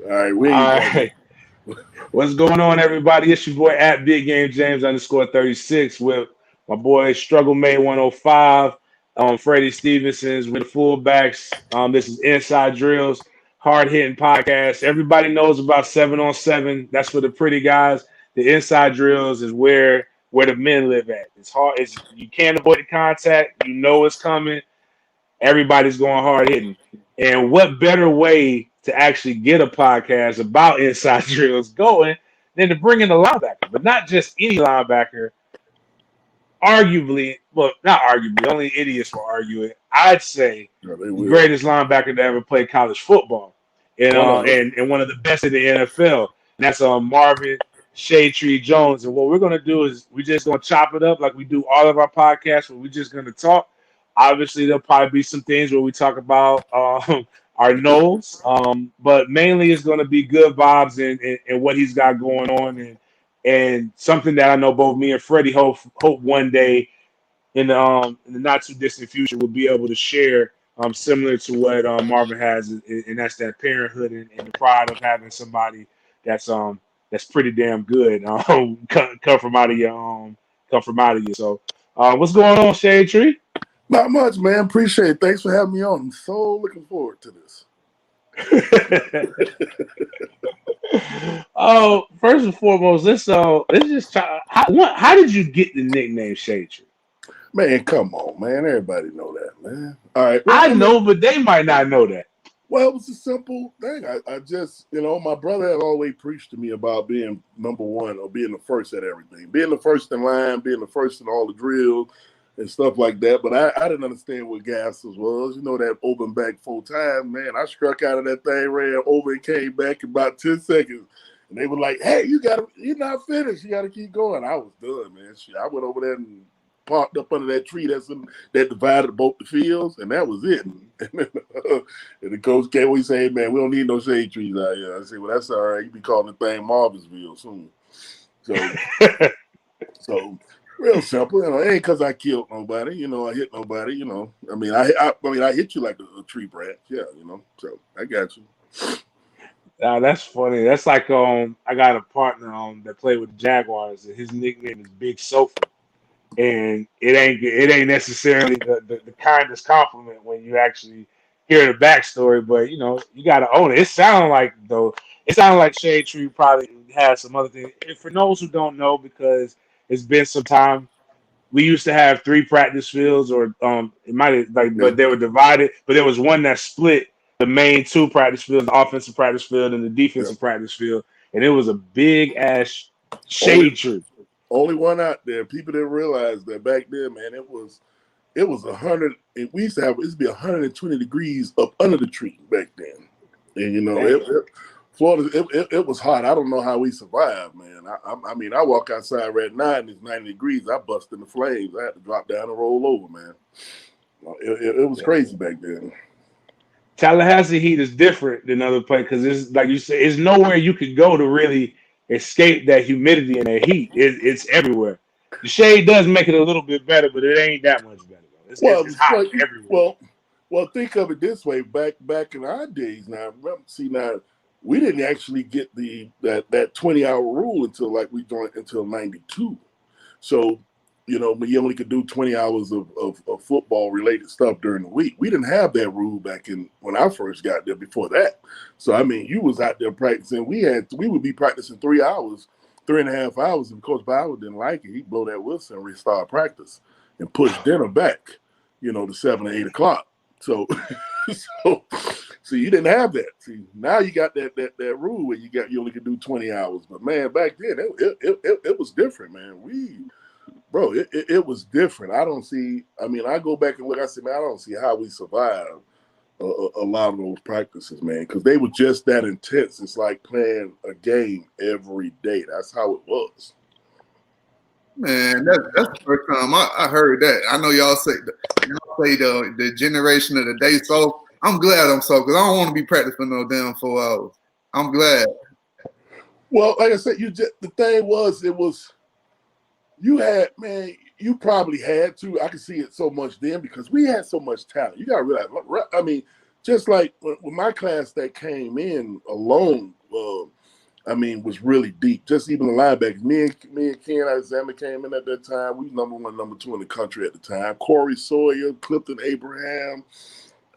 All right, where you All going? right. What's going on, everybody? It's your boy at Big Game James _36 with my boy Struggle May 105, Freddie Stevenson's with the fullbacks. This is Inside Drills, hard hitting podcast. Everybody knows about 7-on-7. That's for the pretty guys. The Inside Drills is where the men live at. It's hard. You can't avoid the contact. You know it's coming. Everybody's going hard hitting. And what better way to actually get a podcast about inside drills going than to bring in a linebacker, but not just any linebacker. Arguably, well, not arguably, only idiots will argue it. I'd say No, they the will. greatest linebacker to ever play college football, and One of them. and one of the best in the NFL. And that's Marvin Shade Jones. And what we're gonna do is we're just gonna chop it up like we do all of our podcasts, where we're just gonna talk. Obviously, there'll probably be some things where we talk about our nose, but mainly it's going to be good vibes and what he's got going on, and something that I know both me and Freddie hope one day in the not too distant future we'll be able to share, similar to what Marvin has, and that's that parenthood and the pride of having somebody that's pretty damn good come from out of your come from out of you. So, what's going on, Shade Tree? Not much, man. Appreciate it. Thanks for having me on. I'm so looking forward to this. Oh, first and foremost, let's just try. How did you get the nickname Shade Tree? Man, come on, man. Everybody know that, man. All right. Well, I know, but they might not know that. Well, it was a simple thing. I just, my brother had always preached to me about being number one or being the first at everything, being the first in line, being the first in all the drills and stuff like that. But I didn't understand what gases was. That open back 4 times, man. I struck out of that thing, ran over and came back in about 10 seconds. And they were like, hey, you're not finished. You got to keep going. I was done, man. I went over there and parked up under that tree that divided both the fields, and that was it. And the coach came and say, hey, man, we don't need no shade trees out here. I said, well, that's all right. You be calling the thing Marvinsville soon. So real simple. It ain't because I killed nobody. I hit nobody. I hit you like a tree branch. Yeah, So I got you. That's funny. That's like I got a partner that played with the Jaguars, and his nickname is Big Sofa. And it ain't necessarily the kindest compliment when you actually hear the backstory, but you gotta own it. It sounded like Shade Tree probably has some other things. And for those who don't know, because it's been some time, we used to have 3 practice fields, or it might have but they were divided. But there was one that split the main 2 practice fields, the offensive practice field and the defensive practice field, and it was a big ass shade tree. Only one out there. People didn't realize that back then, man. It was 100. We used to be 120 degrees up under the tree back then, and Florida. It was hot. I don't know how we survived, man. I walk outside right now and it's 90 degrees. I bust in the flames. I had to drop down and roll over, man. It was crazy back then. Tallahassee heat is different than other places because it's like you say, it's nowhere you could go to really escape that humidity and that heat. It's everywhere. The shade does make it a little bit better, but it ain't that much better. It's hot everywhere. Well, think of it this way. Back in our days, now we didn't actually get that 20-hour rule until like we joined until 92. So you only could do 20 hours of football related stuff during the week. We didn't have that rule back when I first got there before that. So, you was out there practicing. We would be practicing 3 hours, 3.5 hours. And Coach Bout didn't like it. He'd blow that whistle and restart practice and push dinner back, to 7 or 8 o'clock. So, so you didn't have that. See, now you got that rule where you only could do 20 hours. But man, back then it was different, man. Bro, it was different. I don't see. I go back and look. I say, man, I don't see how we survived a lot of those practices, man, because they were just that intense. It's like playing a game every day. That's how it was. Man, that's the first time I heard that. I know y'all say the generation of the day. So I'm glad I'm so, because I don't want to be practicing for no damn 4 hours. I'm glad. Well, like I said, the thing was, you probably had to. I could see it so much then because we had so much talent. You got to realize, just like when my class that came in alone, I mean, was really deep. Just even the linebackers. Me and Ken Alexander came in at that time. We number one, number two in the country at the time. Corey Sawyer, Clifton Abraham.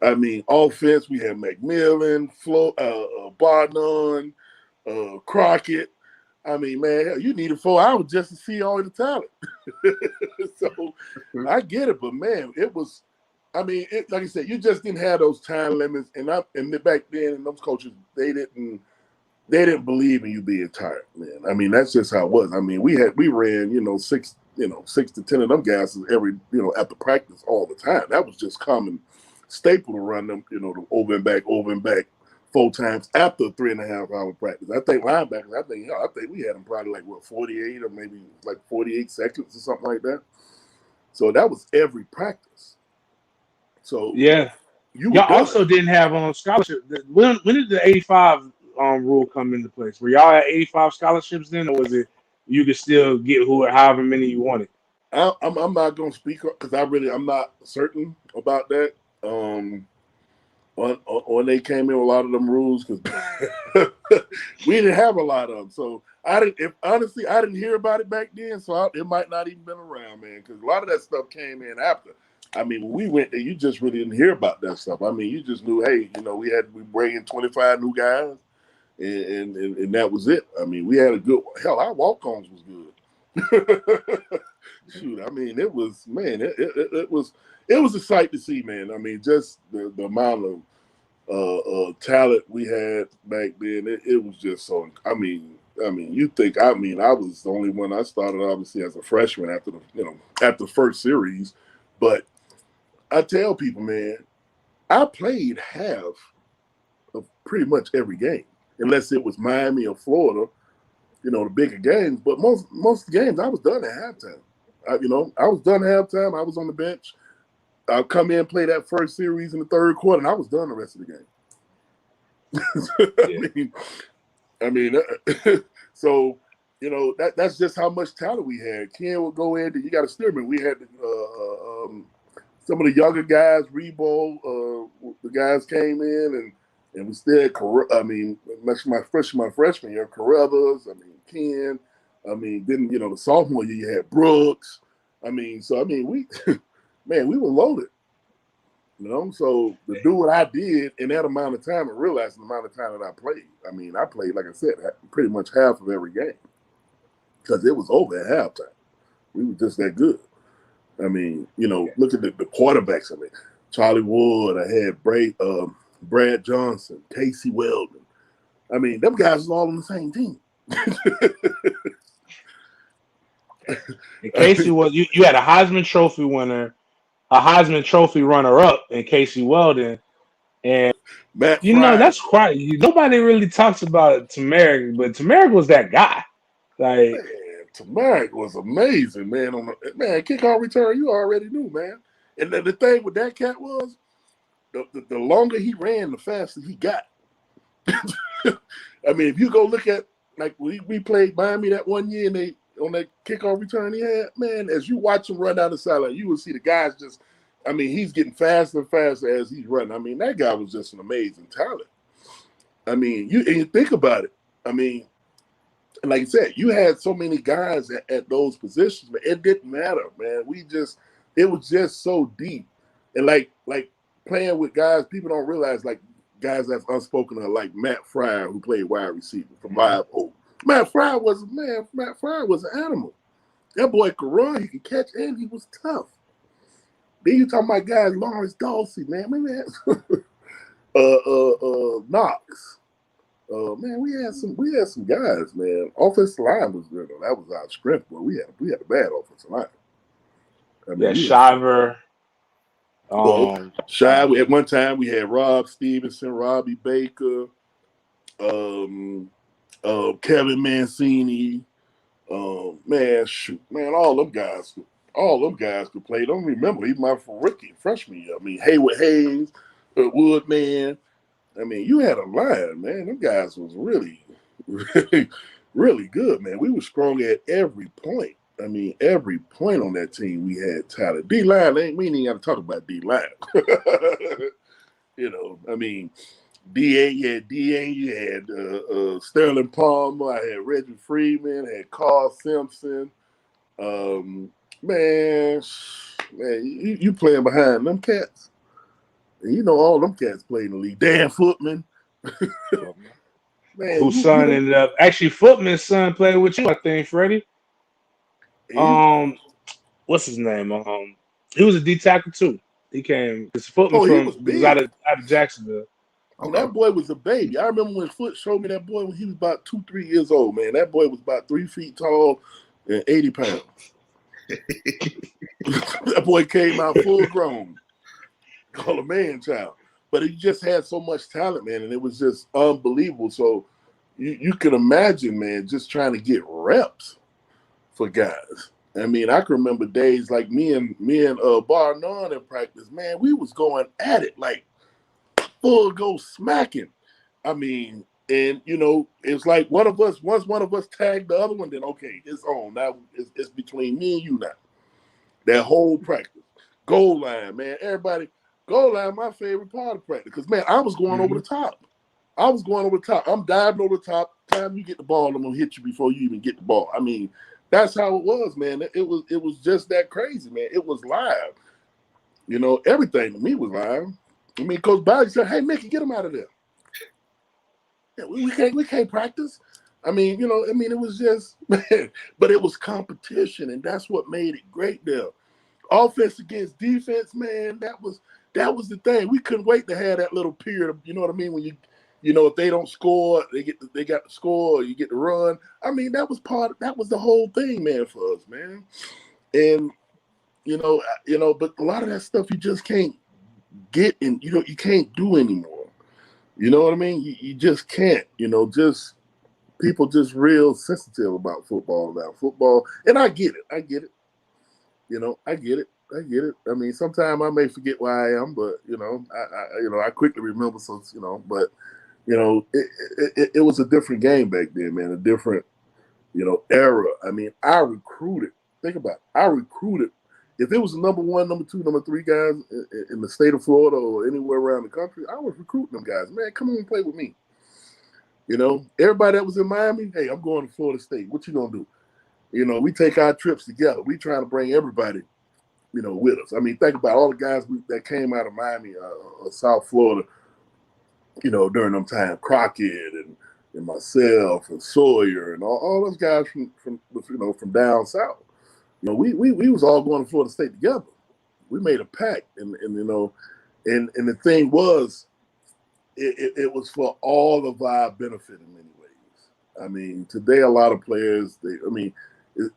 I mean, offense, we had McMillan, Barnon, Crockett. I mean, man, you needed 4 hours just to see all the talent. So I get it, but man, it was. I mean, like I said, you just didn't have those time limits, and back then, and those coaches, they didn't believe in you being tired, man. I mean, that's just how it was. I mean, we ran, 6 to 10 of them guys every, after practice all the time. That was just common staple to run them, the over and back 4 times after a 3.5 hour practice. I think linebackers, I think we had them probably like 48 or maybe like 48 seconds or something like that. So that was every practice. So yeah, y'all also didn't have on scholarship. When did the 85 rule come into place? Were y'all at 85 scholarships then, or was it you could still get however many you wanted? I'm not gonna speak because I'm not certain about that. When they came in with a lot of them rules, because we didn't have a lot of them, so I didn't hear about it back then, so it might not even been around, man. Because a lot of that stuff came in after. I mean, when we went there, you just really didn't hear about that stuff. I mean, you just knew, hey, we bring in 25 new guys, and that was it. I mean, we had a good our walk-ons was good. Shoot, I mean, it was, man, it was a sight to see, man. I mean, just the amount of talent we had back then, it was just so. I mean, I was the only one. I started obviously as a freshman after the first series, but I tell people, man, I played half of pretty much every game, unless it was Miami or Florida, the bigger games. But most games I was done at halftime. I was done at halftime. I was on the bench. I'll come in, play that first series in the third quarter, and I was done the rest of the game. I mean, so that's just how much talent we had. Ken would go in, and you got to steer me. We had some of the younger guys, Rebo, the guys came in, and we still had, my freshman year, Carruthers, Ken. Then, the sophomore year, you had Brooks. We, man, we were loaded. So to do what I did in that amount of time and realize the amount of time that I played. I played, like I said, pretty much half of every game because it was over at halftime. We were just that good. Look at the quarterbacks. Charlie Wood. I had Brad Johnson, Casey Weldon. Them guys was all on the same team. And Casey was you had a Heisman Trophy winner, a Heisman Trophy runner-up in Casey Weldon, and Matt Fry. That's quite. Nobody really talks about Tamarick, but Tamarick was that guy. Like, man, Tamarick was amazing, man. Kickoff return, you already knew, man. And the thing with that cat was, the longer he ran, the faster he got. If you go look at, like, we played Miami that one year, and on that kickoff return he had, man, as you watch him run down the sideline, you will see the guys just, he's getting faster and faster as he's running. That guy was just an amazing talent. You think about it. And like I said, you had so many guys at those positions, but it didn't matter, man. It was just so deep. And like playing with guys, people don't realize, like, guys that's unspoken of, like Matt Fryer, who played wide receiver from Live Oak. Matt Fryer was an animal. That boy could run, he could catch, and he was tough. Then you talking about guys, Lawrence Dawsey, man. Knox. Man, we had some guys, man. Offensive line was good. That was our strength, but we had a bad offensive line. Shiver. Shiver. At one time we had Rob Stevenson, Robbie Baker, Kevin Mancini. All them guys could play. Don't remember even my freshman year. Hayward Hayes, Woodman. You had a line, man. Them guys was really, really, really good, man. We were strong at every point. Every point on that team, we had talent. D-line, we ain't got to talk about D-line. DA, you had Sterling Palmer, I had Reggie Freeman, I had Carl Simpson. Man, you playing behind them cats. And you know all them cats played in the league. Dan Footman. Man, Whose son ended up actually Footman's son played with you, I think, Freddie. What's his name? He was a D tackle too. He came because Footman was out of Jacksonville. That boy was a baby. I remember when Foot showed me that boy when he was about 2-3 years old, man. That boy was about 3 feet tall and 80 pounds. That boy came out full grown. Call a man child. But he just had so much talent, man, and it was just unbelievable. So you can imagine, man, just trying to get reps for guys. I mean, I can remember days like me and Barnard in practice, man, we was going at it like full go smacking. I mean, and you know, it's like once one of us tagged the other one, then okay, it's on. Now it's between me and you now. That whole practice. Goal line, man. Everybody, goal line, my favorite part of practice. Because man, I was going over the top. I'm diving over the top. Time you get the ball, I'm gonna hit you before you even get the ball. I mean, that's how it was, man. It was just that crazy, man. It was live. You know, everything to me was live. I mean, Coach Bout said, "Hey, Mickey, get him out of there." Yeah, we can't practice. I mean, you know, it was just, man, but it was competition, and that's what made it great there. Offense against defense, man, that was the thing. We couldn't wait to have that little period of, you know what I mean, when you know, if they don't score, they got to score, or you get to run. I mean, that was the whole thing, man, for us, man. And you know, but a lot of that stuff you just can't get in, you know, you can't do anymore. You know what I mean? You just can't, you know, just people just real sensitive about football. And I get it. You know, I get it. I mean, sometimes I may forget where I am, but you know, I quickly remember. So you know, but you know, it was a different game back then, man. A different, you know, era. I mean, I recruited. Think about it. I recruited. If it was the number 1, number 2, number 3 guys in the state of Florida or anywhere around the country, I was recruiting them guys. Man, come on and play with me. You know, everybody that was in Miami, hey, I'm going to Florida State. What you gonna do? You know, we take our trips together. We trying to bring everybody, you know, with us. I mean, think about all the guys that came out of Miami, South Florida, you know, during them time, Crockett and myself and Sawyer and all those guys from down south. You know, we was all going to Florida State together. We made a pact, and you know, and the thing was, it was for all of our benefit in many ways. I mean, today a lot of players,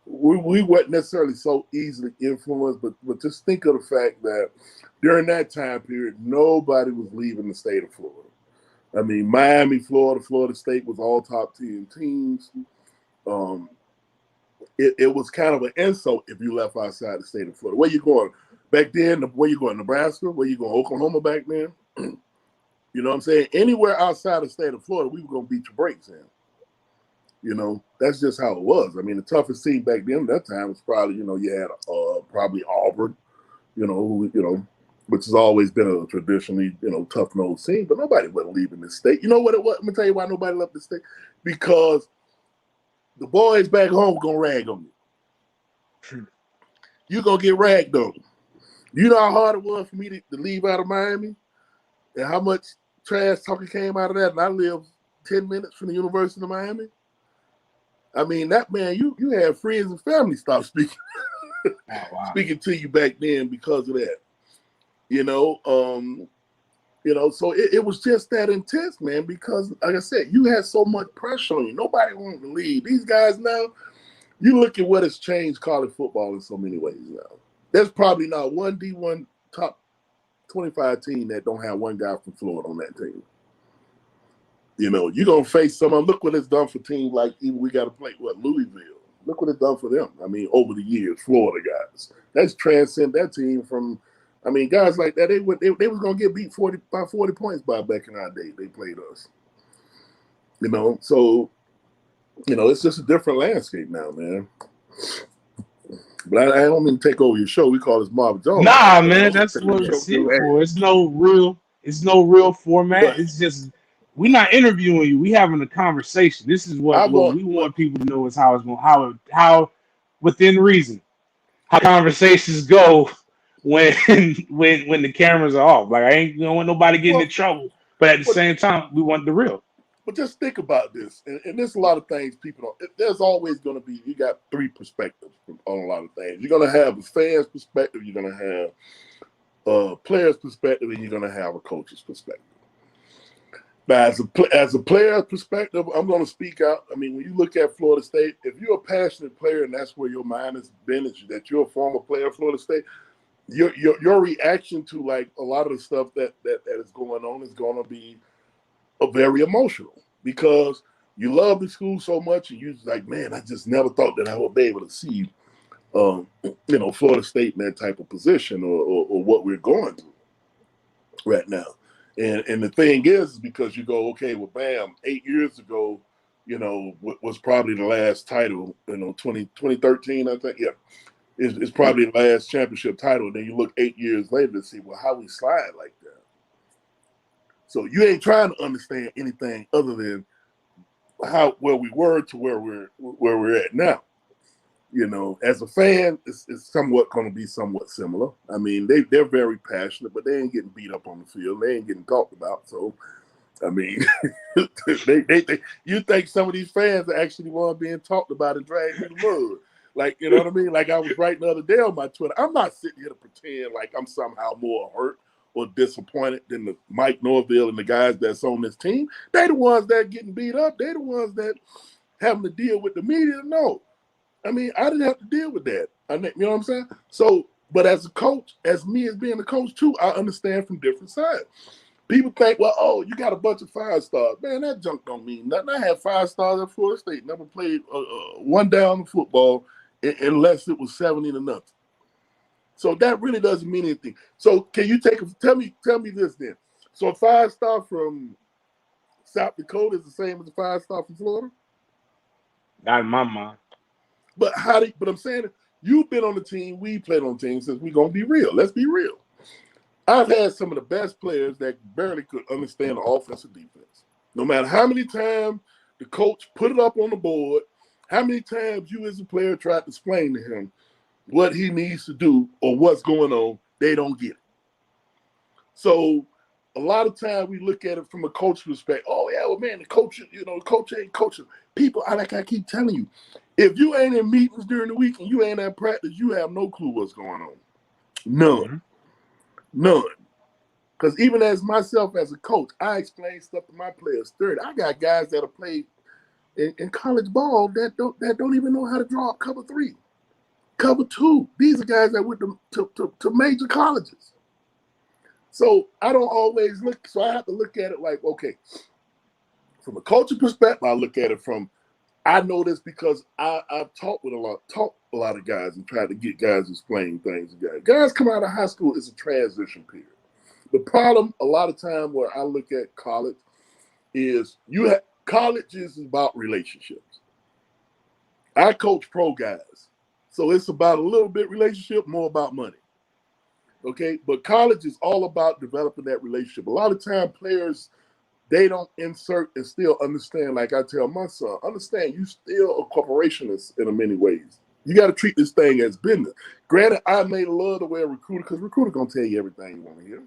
we weren't necessarily so easily influenced, but just think of the fact that during that time period, nobody was leaving the state of Florida. I mean, Miami, Florida State was all top 10 teams. It was kind of an insult if you left outside the state of Florida. Where you going? Back then, where you going? Nebraska? Where you going? Oklahoma back then? You know what I'm saying? Anywhere outside the state of Florida, we were going to beat your brakes in. You know, that's just how it was. I mean, the toughest team back then at that time was probably, you know, you had probably Auburn, you know, which has always been a traditionally, you know, tough-nosed team, but nobody wasn't leaving the state. You know what it was? Let me tell you why nobody left the state. Because the boys back home going to rag on you. You're going to get ragged on. You know how hard it was for me to leave out of Miami and how much trash talking came out of that, and I lived 10 minutes from the University of Miami? I mean, that man, you had friends and family stop speaking speaking to you back then because of that. You know, so it was just that intense, man, because like I said, you had so much pressure on you. Nobody wanted to leave. These guys now, you look at what has changed college football in so many ways now. There's probably not one D1 top 25 team that don't have one guy from Florida on that team. You know, you're going to face someone. Look what it's done for teams like even we got to play, Louisville. Look what it's done for them. I mean, over the years, Florida guys. That's transcend that team from, I mean, guys like that, they was going to get beat 40 points back in our day. They played us. You know, so, you know, it's just a different landscape now, man. But I don't mean to take over your show. We call this Marvin Jones. Nah, man, that's what it's here for. It's no real format. It's just we're not interviewing you. We having a conversation. This is I what want we want people to know is how it's going, how within reason, how conversations go when when the cameras are off. Like I ain't don't want nobody getting in well, trouble, but at the but same time, we want the real. but just think about this, and there's a lot of things people don't. There's always going to be. You got three perspectives on a lot of things. You're going to have a fan's perspective. You're going to have a player's perspective, and you're going to have a coach's perspective. Now, as a player perspective, I'm going to speak out. I mean, when you look at Florida State, if you're a passionate player and that's where your mind has been, is that you're a former player of Florida State, your reaction to like a lot of the stuff that is going on is going to be very emotional because you love the school so much and you're like, man, I just never thought that I would be able to see, Florida State in that type of position or what we're going through right now. And the thing is because you go, okay, well, bam, 8 years ago, was probably the last title, 2013, I think. Yeah, it's probably the last championship title. And then you look 8 years later to see, well, how we slide like that. So you ain't trying to understand anything other than where we were to where we're at now. As a fan, it's somewhat going to be somewhat similar. I mean, they're very passionate, but they ain't getting beat up on the field. They ain't getting talked about. So, I mean, you think some of these fans are actually want being talked about and dragged through the mud. Like, you know what I mean? Like I was writing the other day on my Twitter. I'm not sitting here to pretend like I'm somehow more hurt or disappointed than the Mike Norville and the guys that's on this team. They the ones that are getting beat up. They the ones that having to deal with the media. No. I mean, I didn't have to deal with that. You know what I'm saying? So, but as a coach, as being a coach too, I understand from different sides. People think, well, oh, you got a bunch of 5-stars. Man, that junk don't mean nothing. I had 5 stars at Florida State. Never played one down in football unless it was 70 to nothing. So that really doesn't mean anything. So can you tell me this then? So a 5-star from South Dakota is the same as a 5-star from Florida? Not in my mind. But but I'm saying you've been on the team, we played on the team since we're gonna be real. Let's be real. I've had some of the best players that barely could understand the offense or defense. No matter how many times the coach put it up on the board, how many times you as a player tried to explain to him what he needs to do or what's going on, they don't get it. So a lot of times we look at it from a coach perspective. Oh, yeah, well, man, the coach ain't coaching. People, like I keep telling you, if you ain't in meetings during the week and you ain't at practice, you have no clue what's going on. None. Because even as myself as a coach, I explain stuff to my players. I got guys that have played in college ball that don't even know how to draw up cover 3, cover 2. These are guys that went to major colleges. So I don't always look. So I have to look at it like, okay, from a coaching perspective, I look at it from. I know this because I've talked a lot of guys and tried to get guys explaining things. Guys come out of high school, it's a transition period. The problem a lot of time where I look at college is college is about relationships. I coach pro guys, so it's about a little bit relationship, more about money. Okay, but college is all about developing that relationship. A lot of time players, they don't insert and still understand, like I tell my son, understand you still a corporationist in many ways. You got to treat this thing as business. Granted, I may love the way a recruiter, because recruiter going to tell you everything you want to hear.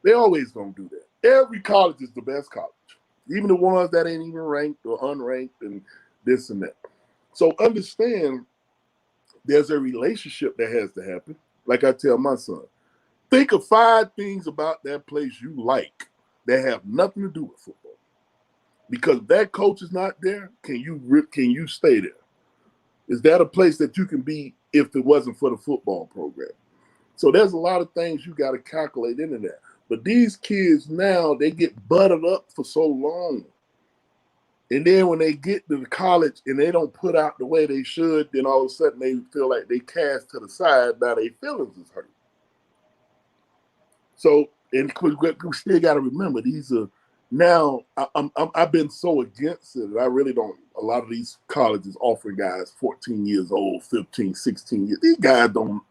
They always going to do that. Every college is the best college, even the ones that ain't even ranked or unranked and this and that. So understand there's a relationship that has to happen. Like I tell my son, think of 5 things about that place you like that have nothing to do with football. Because if that coach is not there, can you stay there? Is that a place that you can be if it wasn't for the football program? So there's a lot of things you got to calculate into that. But these kids now, they get buttered up for so long. And then when they get to the college and they don't put out the way they should, then all of a sudden they feel like they cast to the side. Now their feelings is hurt. So, and we still got to remember, these are now, I've been so against it. I really don't, a lot of these colleges offer guys 14 years old, 15, 16 years. These guys don't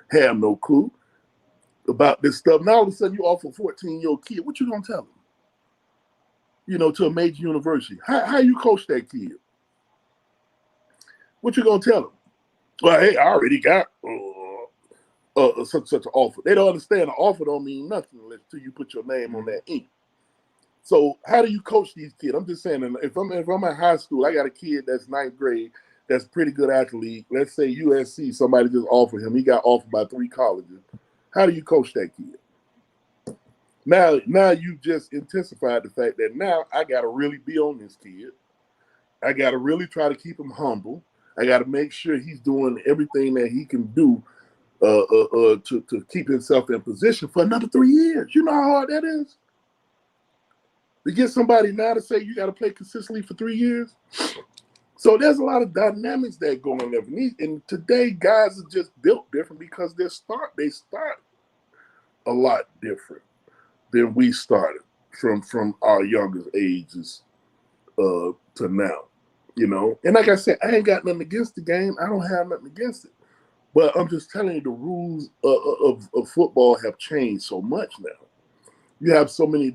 have no clue about this stuff. Now all of a sudden you offer a 14-year-old kid, what you going to tell them? to a major university. How you coach that kid? What you gonna tell them? Well, hey, I already got such an offer. They don't understand the offer don't mean nothing until you put your name on that ink. So how do you coach these kids? I'm just saying, if I'm at high school, I got a kid that's ninth grade, that's pretty good athlete. Let's say USC, somebody just offered him. He got offered by 3 colleges. How do you coach that kid? Now you just intensified the fact that now I got to really be on this kid. I got to really try to keep him humble. I got to make sure he's doing everything that he can do to keep himself in position for another 3 years. You know how hard that is? To get somebody now to say you got to play consistently for 3 years. So there's a lot of dynamics that go on there. And today, guys are just built different because they start a lot different than we started from our youngest ages to now. And like I said, I ain't got nothing against the game. I don't have nothing against it. But I'm just telling you, the rules of football have changed so much now. You have so many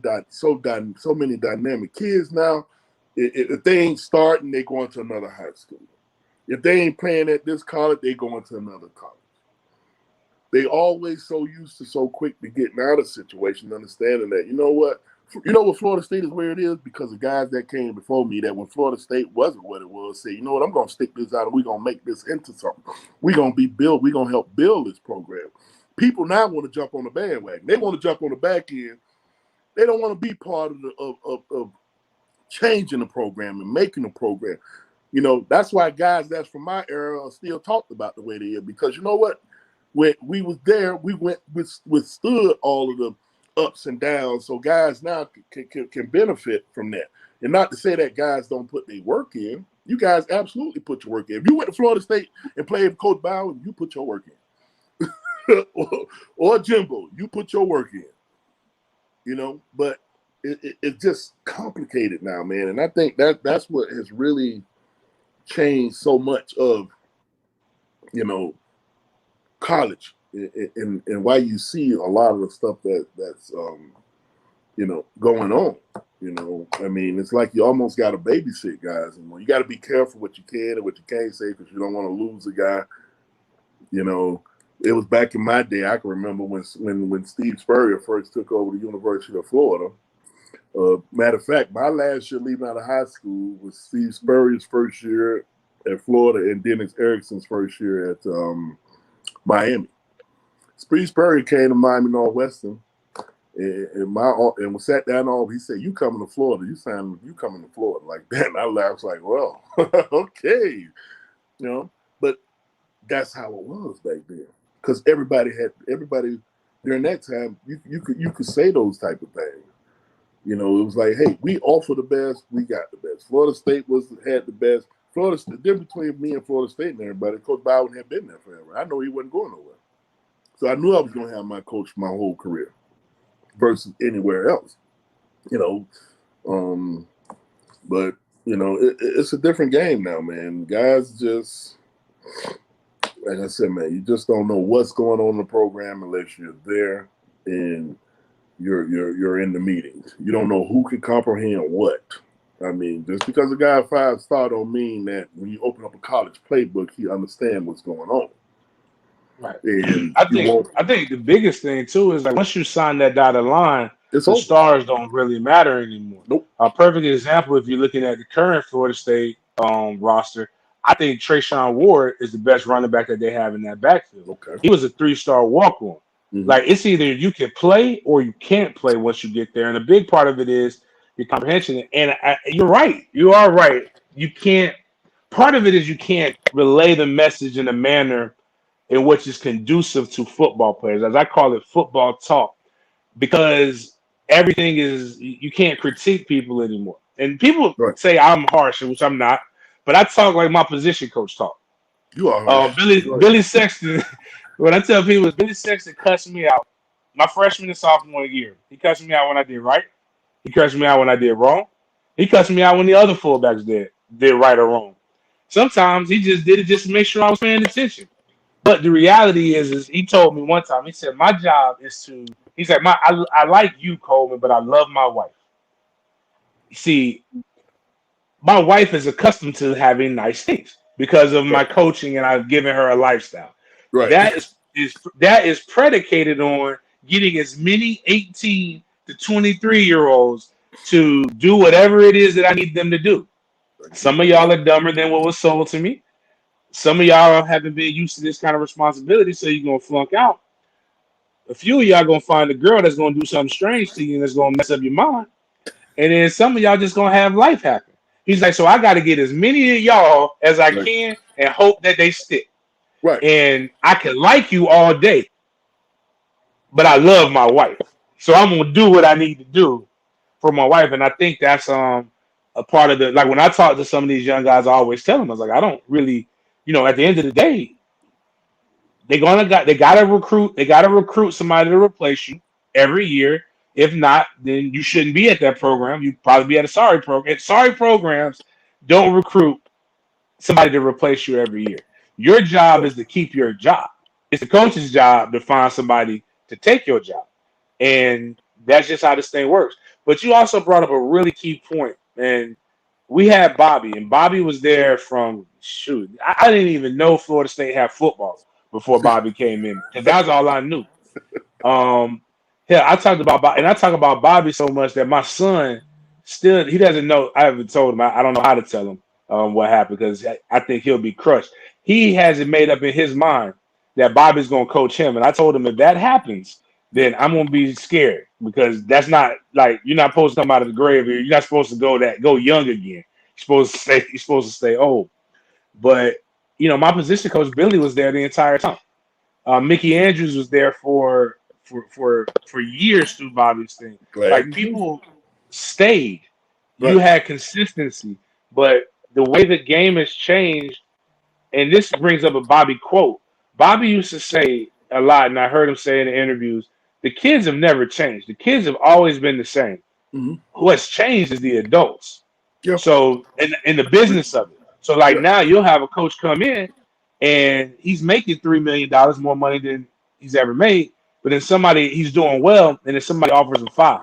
dynamic kids now. If they ain't starting, they going to another high school. If they ain't playing at this college, they going to another college. They always so used to so quick to getting out of situation, understanding that, what Florida State is where it is because of guys that came before me that when Florida State wasn't what it was, say, I'm going to stick this out and we're going to make this into something. We're going to help build this program. People now want to jump on the bandwagon. They want to jump on the back end. They don't want to be part of changing the program and making the program. That's why guys that's from my era are still talked about the way they are because you know what? When we was there, we withstood all of the ups and downs. So guys now can benefit from that. And not to say that guys don't put their work in. You guys absolutely put your work in. If you went to Florida State and played with Coach Bout, you put your work in. or Jimbo, you put your work in. But it's just complicated now, man. And I think that's what has really changed so much of, college and why you see a lot of the stuff that's going on. I mean, it's like you almost got to babysit guys. And you got to be careful what you can and what you can't say because you don't want to lose a guy. It was back in my day. I can remember when Steve Spurrier first took over the University of Florida. Matter of fact, my last year leaving out of high school was Steve Spurrier's first year at Florida and Dennis Erickson's first year at Miami. Steve Spurrier came to Miami Northwestern and sat down. He said, "You coming to Florida? You coming to Florida like that?" And I laughed like, "Well, okay, But that's how it was back then. Because everybody during that time, you could say those type of things. It was like, hey, we offer the best, we got the best. Florida State had the best. The difference between me and Florida State and everybody, Coach Bout had been there forever. I know he wasn't going nowhere. So I knew I was going to have my coach my whole career versus anywhere else. But it's a different game now, man. Guys just, like I said, man, you just don't know what's going on in the program unless you're there and you're in the meetings. You don't know who can comprehend what. I mean, just because a guy 5-star don't mean that when you open up a college playbook, he understands what's going on. Right. And I think the biggest thing too is like once you sign that dotted line, the stars don't really matter anymore. Nope. A perfect example, if you're looking at the current Florida State roster, I think Trayshawn Ward is the best running back that they have in that backfield. Okay. He was a 3-star walk-on. Mm-hmm. Like it's either you can play or you can't play once you get there, and a big part of it is your comprehension. And you're right. You are right. You can't. Part of it is you can't relay the message in a manner in which is conducive to football players, as I call it, football talk, because everything is you can't critique people anymore. And people say I'm harsh, which I'm not, but I talk like my position coach talk. You are harsh. Billy Sexton. When I tell people, Billy Sexton cussed me out my freshman and sophomore year. He cussed me out when I did right. He cussed me out when I did wrong. He cussed me out when the other fullbacks did right or wrong. Sometimes he just did it just to make sure I was paying attention. But the reality is he told me one time, he said, my job is to, he said, I like you, Coleman, but I love my wife. See, my wife is accustomed to having nice things because of my Right. coaching, and I've given her a lifestyle. Right. That is predicated on getting as many 18 to 23-year-olds to do whatever it is that I need them to do. I keep Some of it y'all real. are dumber than what was sold to me. Some of y'all haven't been used to this kind of responsibility, so you're gonna flunk out. A few of y'all gonna find a girl that's gonna do something strange to you and that's gonna mess up your mind. And then some of y'all just gonna have life happen. He's like, so I got to get as many of y'all as I Right. can and hope that they stick. Right. And I can like you all day, but I love my wife, so I'm gonna do what I need to do for my wife. And I think that's a part of the, like, when I talk to some of these young guys, I always tell them, I was like, I don't really, at the end of the day, they gotta recruit somebody to replace you every year. If not, then you shouldn't be at that program. You'd probably be at a sorry program. Sorry programs don't recruit somebody to replace you every year. Your job Right. is to keep your job. It's the coach's job to find somebody to take your job. And that's just how this thing works. But you also brought up a really key point. And we had Bobby, and Bobby was there from, shoot, I didn't even know Florida State had football before Bobby came in, because that's all I knew. Um, Hell, I talk about Bobby so much that my son still, he doesn't know. I haven't told him. I don't know how to tell him what happened, because I think he'll be crushed. He has it made up in his mind that Bobby's going to coach him, and I told him if that happens, then I'm going to be scared, because that's not, like, you're not supposed to come out of the grave here. You're not supposed to go young again. You're supposed to stay old. But my position coach Billy was there the entire time. Mickey Andrews was there for years through Bobby's thing. Glad Like, you do. people stayed. You Right. had consistency, but the way the game has changed, and this brings up a Bobby quote. Bobby used to say a lot, and I heard him say in the interviews, the kids have never changed. The kids have always been the same. Mm-hmm. What's changed is the adults. Yeah. So, in the business of it. So, like, Yeah. now you'll have a coach come in and he's making $3 million more money than he's ever made. But then he's doing well, and then somebody offers him 5,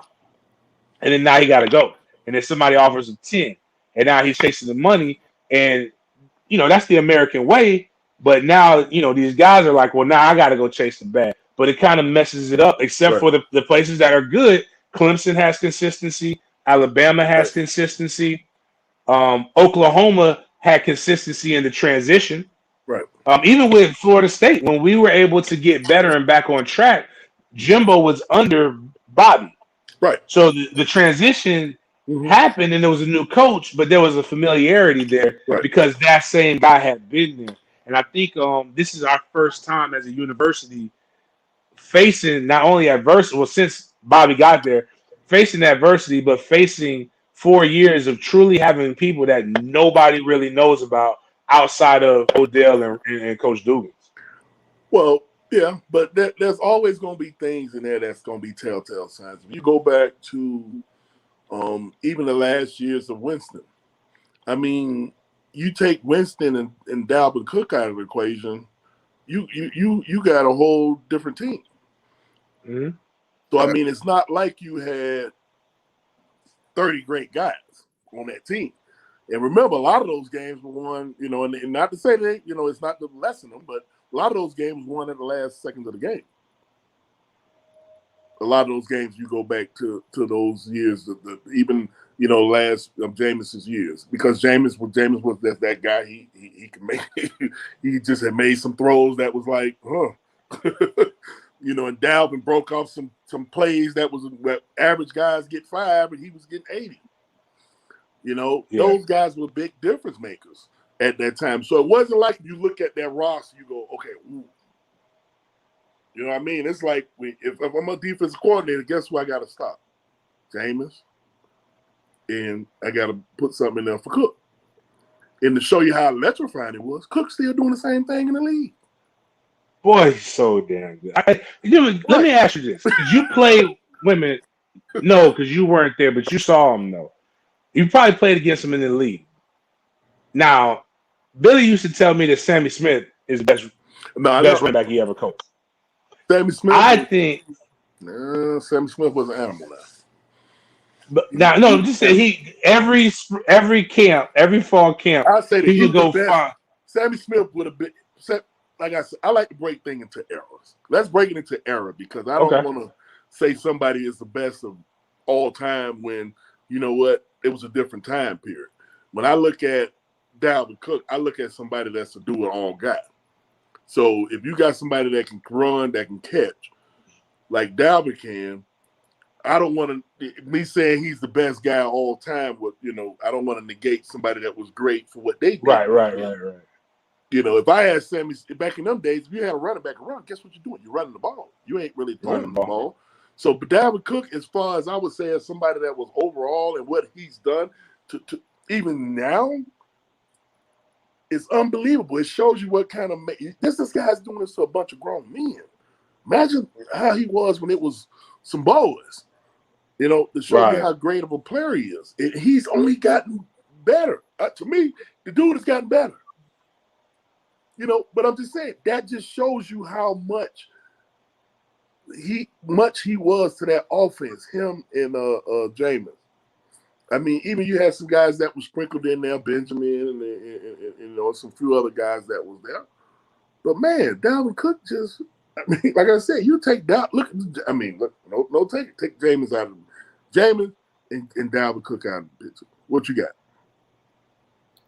and then now he got to go. And then somebody offers him 10, and now he's chasing the money. And that's the American way. But now these guys are like, well, now I got to go chase the bag. But it kind of messes it up, except Right. for the places that are good. Clemson has consistency. Alabama has Right. consistency. Oklahoma had consistency in the transition. Right. Even with Florida State, when we were able to get better and back on track, Jimbo was under Bobby. Right. So the transition Mm-hmm. happened, and there was a new coach, but there was a familiarity there Right. because that same guy had been there. And I think this is our first time as a university facing not only adversity, well, since Bobby got there, facing adversity, but facing 4 years of truly having people that nobody really knows about outside of Odell and Coach Dugans. Well, yeah, but there's always going to be things in there that's going to be telltale signs. If you go back to even the last years of Winston, I mean, you take Winston and Dalvin Cook out of the equation, you got a whole different team. Mm-hmm. So I mean, it's not like you had 30 great guys on that team. And remember, a lot of those games were won, and not to say that, it's not to lessen them, but a lot of those games won at the last seconds of the game. A lot of those games, you go back to those years, even last Jameis's years, because Jameis was that guy. He can make. He just had made some throws that was like, and Dalvin broke off some plays that average guys get 5, and he was getting 80. Those guys were big difference makers at that time. So it wasn't like you look at that roster, you go, okay, ooh. You know what I mean? It's like if I'm a defensive coordinator, guess who I got to stop? Jameis. And I got to put something in there for Cook. And to show you how electrifying it was, Cook's still doing the same thing in the league. Boy, he's so damn good. Let me ask you this. Did you play women? No, because you weren't there, but you saw him, though. You probably played against him in the league. Now, Billy used to tell me that Sammy Smith is the best running back he ever coached. Sammy Smith. I think Sammy Smith was an animal now. But now, no, just say every camp, every fall camp, I say that he he's would the go best. find. Sammy Smith would have been. Like I said, I like to break things into eras. Let's break it into era because I don't Okay. want to say somebody is the best of all time when you know what it was a different time period. When I look at Dalvin Cook, I look at somebody that's a do-it-all guy. So if you got somebody that can run, that can catch, like Dalvin can, I don't want to me saying he's the best guy of all time. With I don't want to negate somebody that was great for what they did. Right. If I had Sammy back in them days, if you had a running back around, guess what you're doing? You're running the ball. You ain't really throwing the ball. So, but Dalvin Cook, as far as I would say, as somebody that was overall and what he's done to even now, it's unbelievable. It shows you what kind of this guy's doing this to a bunch of grown men. Imagine how he was when it was some boys. To show you how great of a player he is. He's only gotten better. To me, the dude has gotten better. But I'm just saying that just shows you how much he was to that offense. Him and James. I mean, even you had some guys that were sprinkled in there, Benjamin, and some few other guys that was there. But man, Dalvin Cook just. I mean, like I said, you take that. Look. I mean, take James out of James and Dalvin Cook out of the picture. What you got?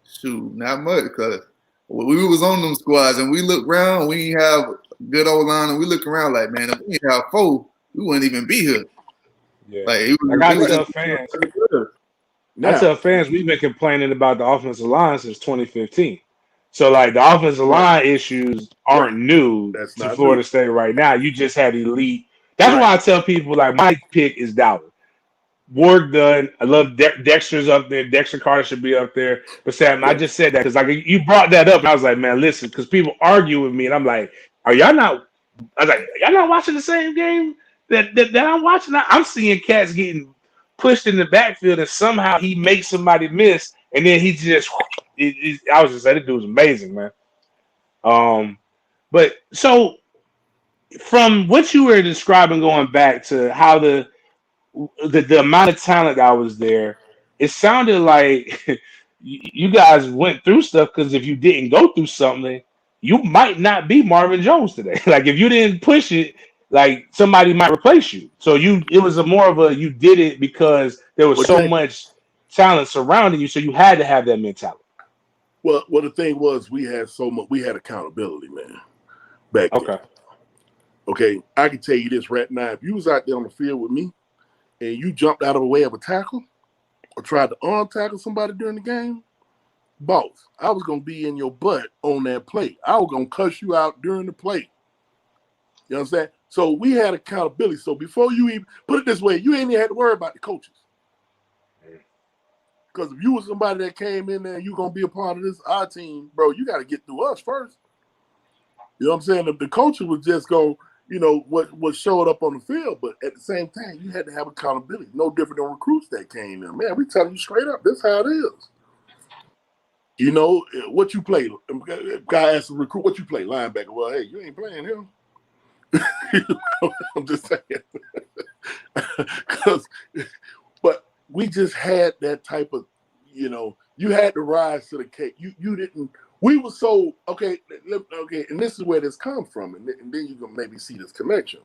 Shoot, not much because. We was on them squads and we look around, we have good old line, and we look around like, man, if we didn't have 4, we wouldn't even be here. Yeah. I tell fans, we've been complaining about the offensive line since 2015. So, like, the offensive line issues aren't new to Florida State right now. You just had elite. That's why I tell people, like, my pick is Dalvin. Work done. I love Dexter's up there. Dexter Carter should be up there. But Sam, I just said that because like you brought that up. And I was like, man, listen, because people argue with me, and I'm like, are y'all not? I was like, y'all not watching the same game that I'm watching? I'm seeing cats getting pushed in the backfield, and somehow he makes somebody miss, and then he just. I was just saying, this dude was amazing, man. But so from what you were describing, going back to how the amount of talent that was there, it sounded like you guys went through stuff because if you didn't go through something, you might not be Marvin Jones today. Like if you didn't push it, like somebody might replace you. So it was more of a you did it because there was so much talent surrounding you, so you had to have that mentality. Well, the thing was we had accountability, man, back then. Okay, I can tell you this right now. If you was out there on the field with me, and you jumped out of the way of a tackle or tried to tackle somebody during the game, boss, I was going to be in your butt on that play. I was going to cuss you out during the play. You know what I'm saying? So we had accountability. So before you even, put it this way, you ain't even had to worry about the coaches. Because if you was somebody that came in there and you going to be a part of our team, bro, you got to get through us first. You know what I'm saying? The coaches would just go, what showed up on the field, but at the same time, you had to have accountability. No different than recruits that came in. Man, we telling you straight up, this is how it is. What you play? Guy asked the recruit, what you play? Linebacker. Well, hey, you ain't playing him. I'm just saying. But we just had that type of, you had to rise to the cake. You didn't. We were so okay, and this is where this comes from, and then you can maybe see this connection.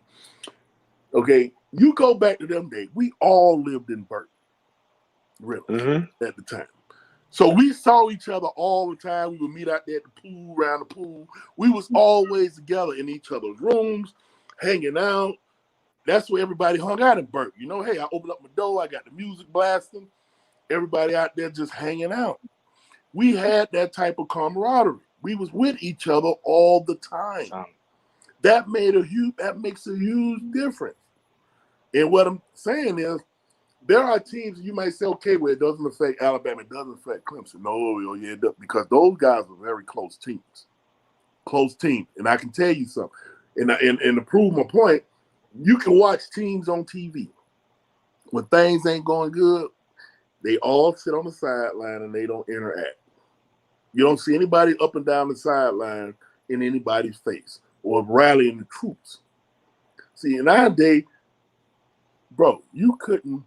Okay, you go back to them days. We all lived in Burton, really, at the time. So we saw each other all the time. We would meet out there at the pool, around the pool. We was always together in each other's rooms, hanging out. That's where everybody hung out in Burton. Hey, I opened up my door. I got the music blasting. Everybody out there just hanging out. We had that type of camaraderie. We was with each other all the time. That makes a huge difference. And what I'm saying is, there are teams you might say, okay, well, it doesn't affect Alabama, it doesn't affect Clemson. No, yeah, it does, because those guys are very close teams. Close teams. And I can tell you something. And to prove my point, you can watch teams on TV. When things ain't going good, they all sit on the sideline and they don't interact. You don't see anybody up and down the sideline in anybody's face or rallying the troops. See, in our day, bro, you couldn't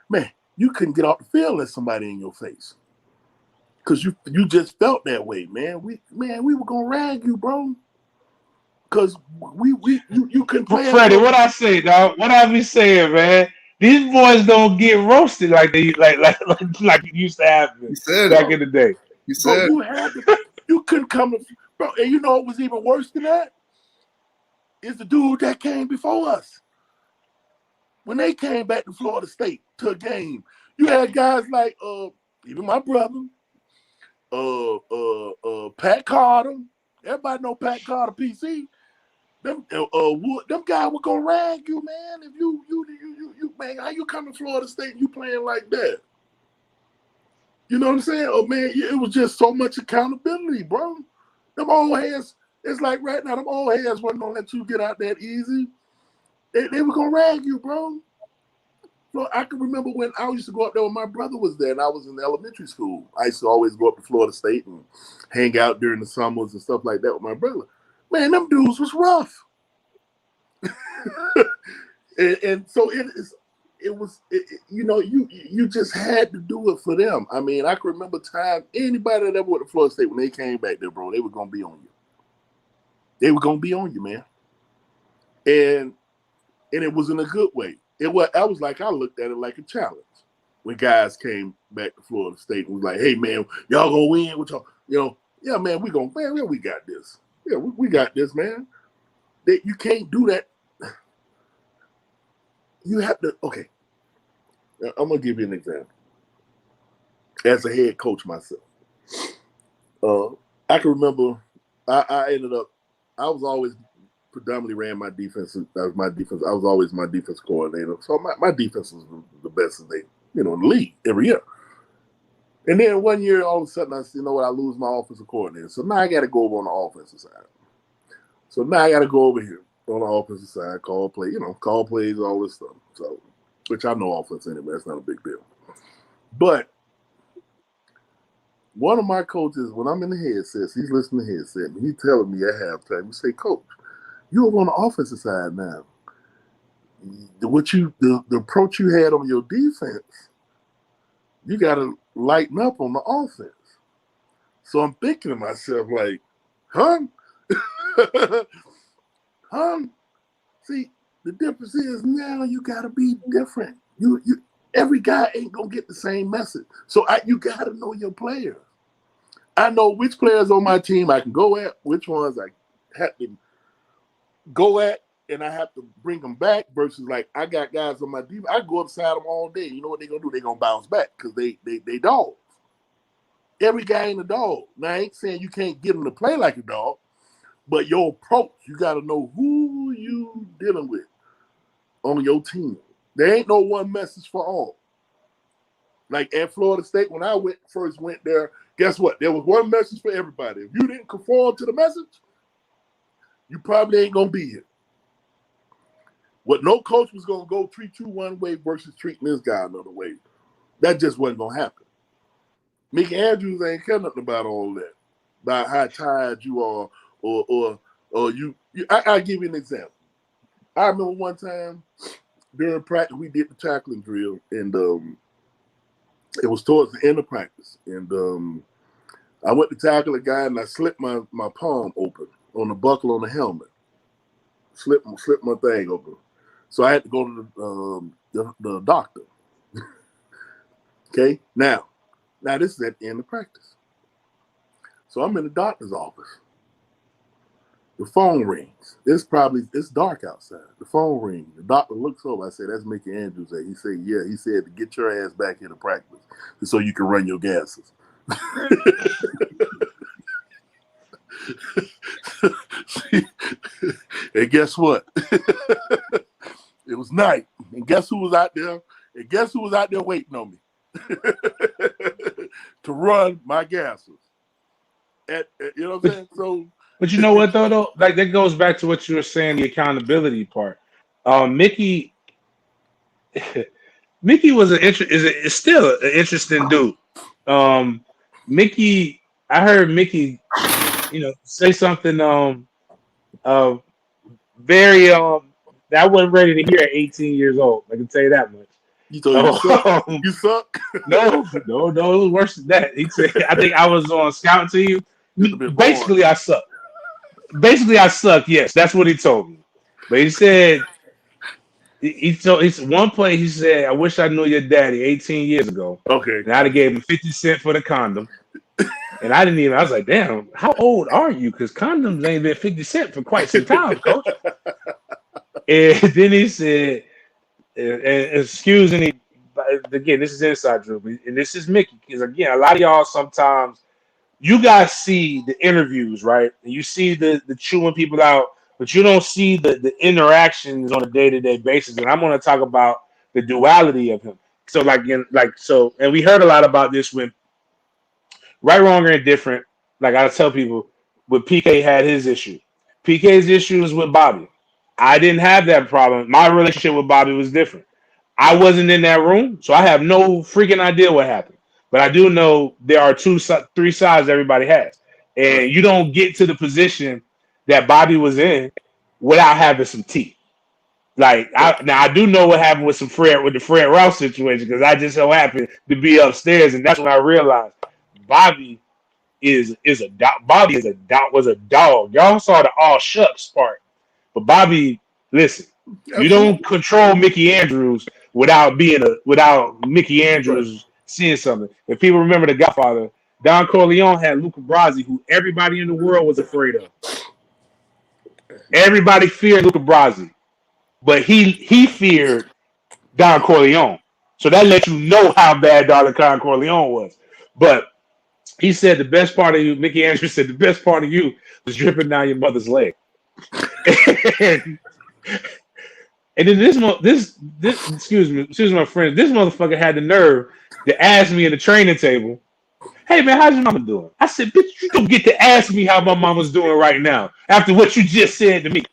Man, you couldn't get off the field unless somebody in your face. Cause you just felt that way, man. We were gonna rag you, bro. Cause you couldn't play. Freddie, what I say, dog? What I be saying, man? These boys don't get roasted like they like it used to happen You said back it. in the day. You Bro, said you couldn't come to, bro. And you know what was even worse than that? Is the dude that came before us. When they came back to Florida State to a game, you had guys like even my brother, Pat Carter. Everybody know Pat Carter, PC. Them guys were gonna rag you, man. If you man, how you come to Florida State and you playing like that? You know what I'm saying? Oh man, it was just so much accountability, bro. Them old heads, it's like right now, them old heads wasn't gonna let you get out that easy. They were gonna rag you, bro. So I can remember when I used to go up there when my brother was there and I was in elementary school. I used to always go up to Florida State and hang out during the summers and stuff like that with my brother. Man, them dudes was rough. and so you just had to do it for them. I mean, I can remember time anybody that ever went to Florida State when they came back there, bro, they were gonna be on you. They were gonna be on you, man. And it was in a good way. I looked at it like a challenge when guys came back to Florida State and was like, hey man, y'all gonna win with y'all, yeah, man, we got this. Yeah, we got this, man. You can't do that. You have to, okay. I'm gonna give you an example. As a head coach myself, I can remember I ended up. I was always predominantly ran my defense. That was my defense. I was always my defense coordinator. So my defense was the best in the league every year. And then one year, all of a sudden, I lose my offensive coordinator. So now I got to go over on the offensive side. So now I got to go over here on the offensive side, call plays, all this stuff. So, which I know offense anyway. That's not a big deal. But one of my coaches, when I'm in the headsets, he's listening to the headset, and he's telling me at halftime, he say, Coach, you're on the offensive side now. The approach you had on your defense, you got to lighten up on the offense. So I'm thinking to myself, like, huh? Huh? See, the difference is now you got to be different. You every guy ain't gonna get the same message. So you got to know your players. I know which players on my team I can go at, which ones I have to go at, and I have to bring them back. Versus like I got guys on my team, I go upside them all day. You know what they're gonna do? They're gonna bounce back because they dogs. Every guy ain't a dog. Now I ain't saying you can't get them to play like a dog, but your approach, you got to know who you dealing with on your team. There ain't no one message for all. Like at Florida State, when I first went there, guess what? There was one message for everybody. If you didn't conform to the message, you probably ain't going to be here. What no coach was going to go treat you one way versus treating this guy another way. That just wasn't going to happen. Mickey Andrews ain't care nothing about all that, about how tired you are or you. I'll give you an example. I remember one time during practice, we did the tackling drill, and it was towards the end of practice. And I went to tackle a guy, and I slipped my palm open on the buckle on the helmet. Slipped my thing open. So I had to go to the doctor. Okay? Now this is at the end of practice. So I'm in the doctor's office. The phone rings. It's dark outside. The phone rings. The doctor looks over. I said, that's Mickey Andrews. He said, yeah. He said to get your ass back here to practice so you can run your gases. And guess what? It was night. And guess who was out there? And guess who was out there waiting on me? To run my gases. You know what I'm saying? So, but you know what though? Like that goes back to what you were saying, the accountability part. Mickey was is still an interesting dude. Mickey, I heard Mickey, say something very that I wasn't ready to hear at 18 years old. I can tell you that much. You told you suck. Um, You suck. no, it was worse than that. He said, I think I was on scout team. Just a bit Basically, I suck. Basically, I suck. Yes, that's what he told me. But he said he told it's one play. He said, "I wish I knew your daddy 18 years ago." Okay. And I'd have gave him 50 cents for the condom. And I didn't even. I was like, "Damn, how old are you? Because condoms ain't been 50 cents for quite some time, coach." And then he said, "Excuse me." Again, this is inside joke, and this is Mickey. Because again, a lot of y'all sometimes you guys see the interviews, right? And you see the chewing people out, but you don't see the interactions on a day-to-day basis. And I'm going to talk about the duality of him. So and we heard a lot about this when right, wrong, or indifferent. Like I tell people, when PK had his issue, PK's issue was with Bobby. I didn't have that problem. My relationship with Bobby was different. I wasn't in that room, so I have no freaking idea what happened. But I do know there are three sides everybody has, and you don't get to the position that Bobby was in without having some teeth. Like I do know what happened with the Fred Rouse situation because I just so happened to be upstairs, and that's when I realized Bobby was a dog. Y'all saw the all shucks part, but Bobby, listen, you don't control Mickey Andrews without Mickey Andrews seeing something. If people remember The Godfather, Don Corleone had Luca Brasi, who everybody in the world was afraid of. Everybody feared Luca Brasi, but he feared Don Corleone. So that lets you know how bad Don Corleone was. But he said the best part of you, Mickey Andrews said the best part of you was dripping down your mother's leg. And then excuse me, my friend, this motherfucker had the nerve to ask me at the training table, "Hey man, how's your mama doing?" I said, "Bitch, you don't get to ask me how my mama's doing right now after what you just said to me."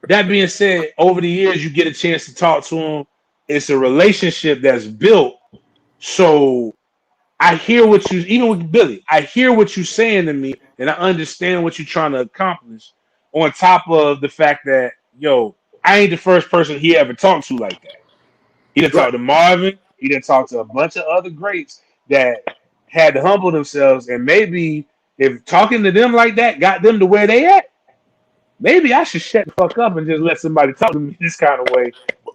That being said, over the years you get a chance to talk to him. It's a relationship that's built. So I hear what you, even with Billy, I hear what you're saying to me, and I understand what you're trying to accomplish. On top of the fact that, I ain't the first person he ever talked to like that. He didn't talk to Marvin. He didn't talk to a bunch of other greats that had to humble themselves. And maybe if talking to them like that got them to where they at, maybe I should shut the fuck up and just let somebody talk to me this kind of way,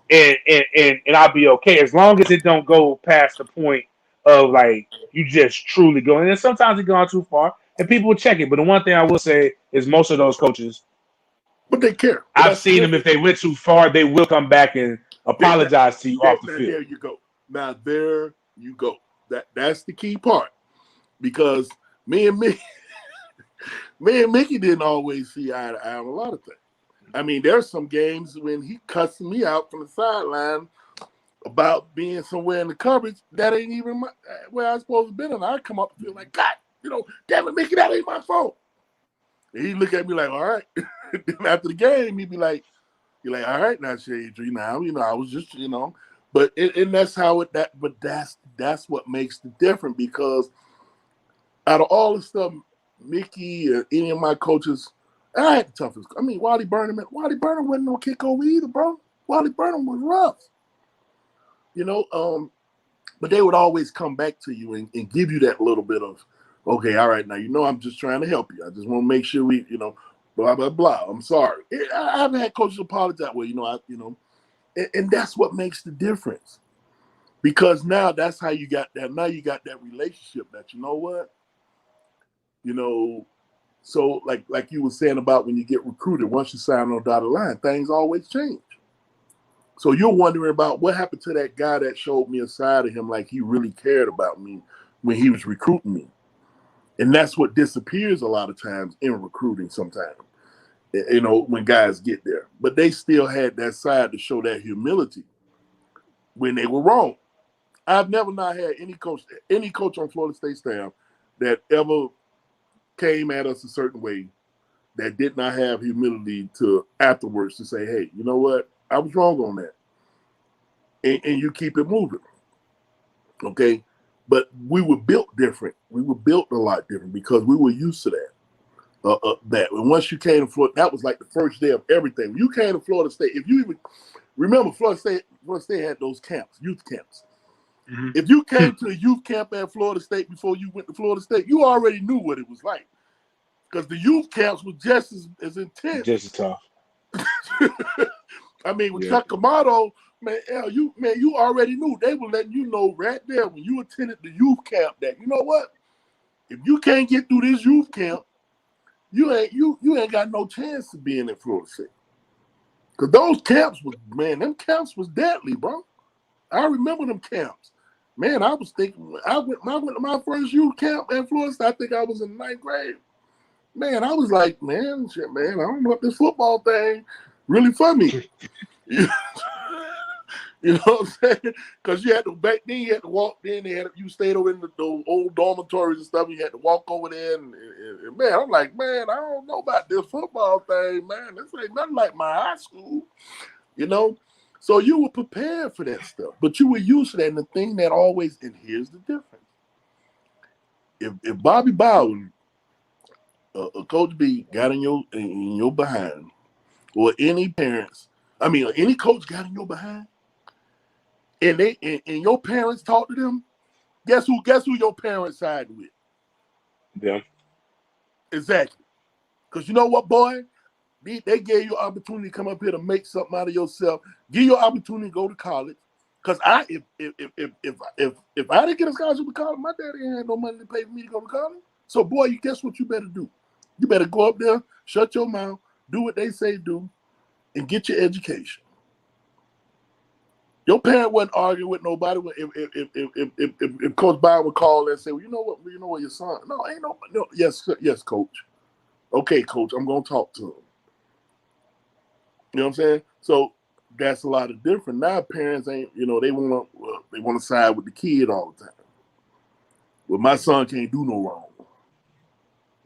and I'll be okay as long as it don't go past the point of like you just truly going. And sometimes it gone too far, and people will check it. But the one thing I will say is most of those coaches, but they care. I've seen them. If they went too far, they will come back and apologize to you off the field. There you go. Now there you go. That's the key part, because me and Mickey didn't always see eye to eye on a lot of things. I mean, there's some games when he cussed me out from the sideline about being somewhere in the coverage that ain't even where I was supposed to be. And I come up and feel like, God, damn it, Mickey, that ain't my fault. And he look at me like, all right. Then after the game, he'd be like, "You're like, all right, now, Shade Tree, now, I was just, but and that's how but that's what makes the difference, because out of all the stuff, Mickey or any of my coaches, I had the toughest. I mean, Wally Burnham wasn't no kick over either, bro. Wally Burnham was rough. But they would always come back to you and give you that little bit of, okay, all right, now, I'm just trying to help you. I just want to make sure we, blah, blah, blah. I'm sorry. I haven't had coaches apologize that way, and that's what makes the difference. Because now that's how you got that. Now you got that relationship that, so like you were saying about when you get recruited, once you sign on the dotted line, things always change. So you're wondering about what happened to that guy that showed me a side of him like he really cared about me when he was recruiting me. And that's what disappears a lot of times in recruiting sometimes, when guys get there. But they still had that side to show that humility when they were wrong. I've never not had any coach on Florida State staff that ever came at us a certain way that did not have humility to afterwards to say, hey, you know what? I was wrong on that. And you keep it moving. Okay? But we were built different. We were built a lot different because we were used to that. And once you came to Florida, that was like the first day of everything. When you came to Florida State, if you even remember Florida State, once they had those camps, youth camps. Mm-hmm. If you came to a youth camp at Florida State before you went to Florida State, you already knew what it was like. Because the youth camps were just as intense. Just as tough. I mean, with Yeah. Chuck Amato, man, you already knew. They were letting you know right there when you attended the youth camp that, you know what? If you can't get through this youth camp, you ain't got no chance of being at Florida State. Because those camps them camps was deadly, bro. I remember them camps. Man, I was thinking, I went to my first youth camp at Florida State. I think I was in 9th grade. Man, I was like, man, I don't know if this football thing really for me. You know what I'm saying? Because back then you had to walk in. You stayed over in the old dormitories and stuff. You had to walk over there, and man, I'm like, man, I don't know about this football thing, man. This ain't nothing like my high school, you know. So you were prepared for that stuff, but you were used to that. And the thing that always, and here's the difference: if Bobby Bowden, Coach B, got in your behind, or any parents, or any coach got in your behind, and your parents talked to them, guess who your parents sided with? Yeah. Exactly. Because you know what, boy? They gave you opportunity to come up here to make something out of yourself. Give you opportunity to go to college. Because if I didn't get a scholarship to college, my daddy ain't had no money to pay for me to go to college. So, boy, guess what you better do? You better go up there, shut your mouth, do what they say do, and get your education. Your parent wasn't arguing with nobody. If Coach Bout would call and say, well, you know what, your son? No, ain't no. Yes, Coach. Okay, Coach, I'm gonna talk to him. You know what I'm saying? So that's a lot of different. Now parents ain't, they want to side with the kid all the time. Well, my son can't do no wrong.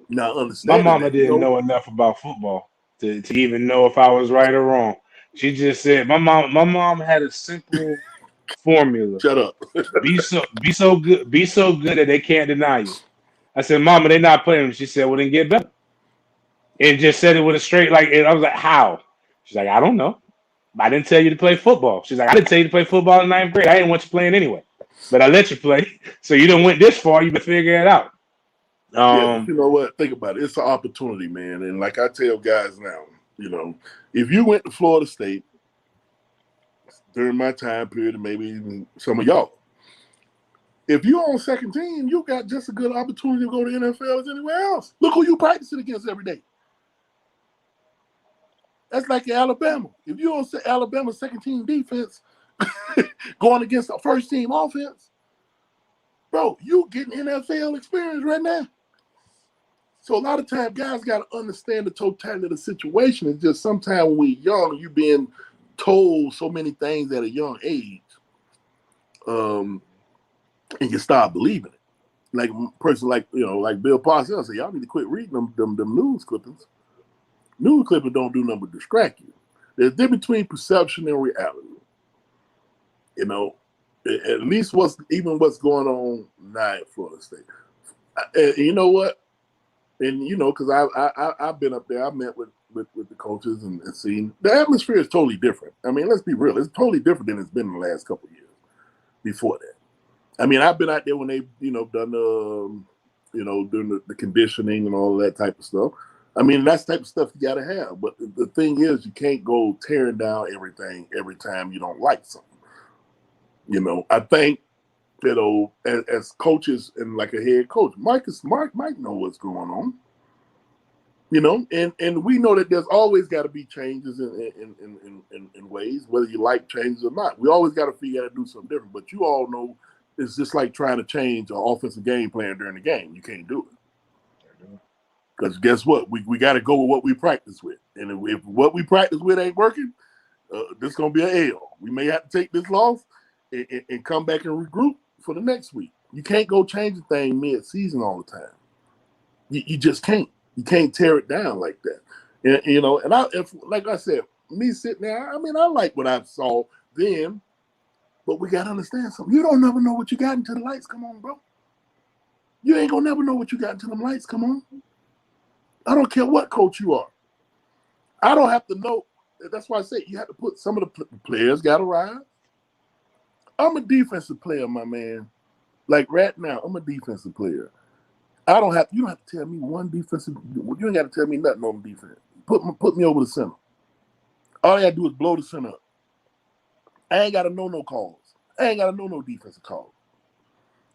Now My understand mama that, didn't know enough about football to even know if I was right or wrong. She just said my mom had a simple formula. Shut up. Be so good that they can't deny you. I said, Mama, they're not playing. She said, well, then get better. And just said it with a straight, I was like, how? She's like, I don't know. I didn't tell you to play football. She's like, I didn't tell you to play football in 9th grade. I didn't want you playing anyway. But I let you play. So you done went this far, you better figure it out. Yeah, but you know what? Think about it. It's an opportunity, man. And like I tell guys now, if you went to Florida State during my time period, and maybe even some of y'all, if you're on second team, you got just a good opportunity to go to the NFL as anywhere else. Look who you practicing against every day. That's like Alabama. If you're on Alabama's second team defense going against a first team offense, bro, you getting NFL experience right now. So a lot of times guys got to understand the totality of the situation. It's just sometimes when we're young, you being told so many things at a young age. And you start believing it. Like a person like Bill Parcells say, y'all need to quit reading them news clippings. News clippings don't do nothing but distract you. There's a difference between perception and reality. At least what's going on now at Florida State. And you know what? And because I've been up there, I met with the coaches and seen the atmosphere is totally different. I mean, let's be real, it's totally different than it's been in the last couple of years before that. I mean, I've been out there when they done doing the conditioning and all that type of stuff. I mean, that's the type of stuff you got to have. But the thing is, you can't go tearing down everything every time you don't like something. I think as coaches and like a head coach, Mike know what's going on. And we know that there's always got to be changes in ways, whether you like changes or not. We always got to figure out to do something different. But you all know it's just like trying to change an offensive game plan during the game. You can't do it. Because guess what? We got to go with what we practice with. And if what we practice with ain't working, this is going to be an L. We may have to take this loss and come back and regroup for the next week. You can't go change a thing mid-season all the time. You just can't. You can't tear it down like that. And like I said, me sitting there, I mean, I like what I saw then, but we got to understand something. You don't never know what you got until the lights come on, bro. You ain't going to never know what you got until the lights come on. I don't care what coach you are. I don't have to know. That's why I say you have to put some of the players got to rise. I'm a defensive player, my man. Like right now, I'm a defensive player. You don't have to tell me one defensive. You ain't got to tell me nothing on defense. Put me over the center. All I got to do is blow the center up. I ain't got to know no calls. I ain't got to know no defensive calls.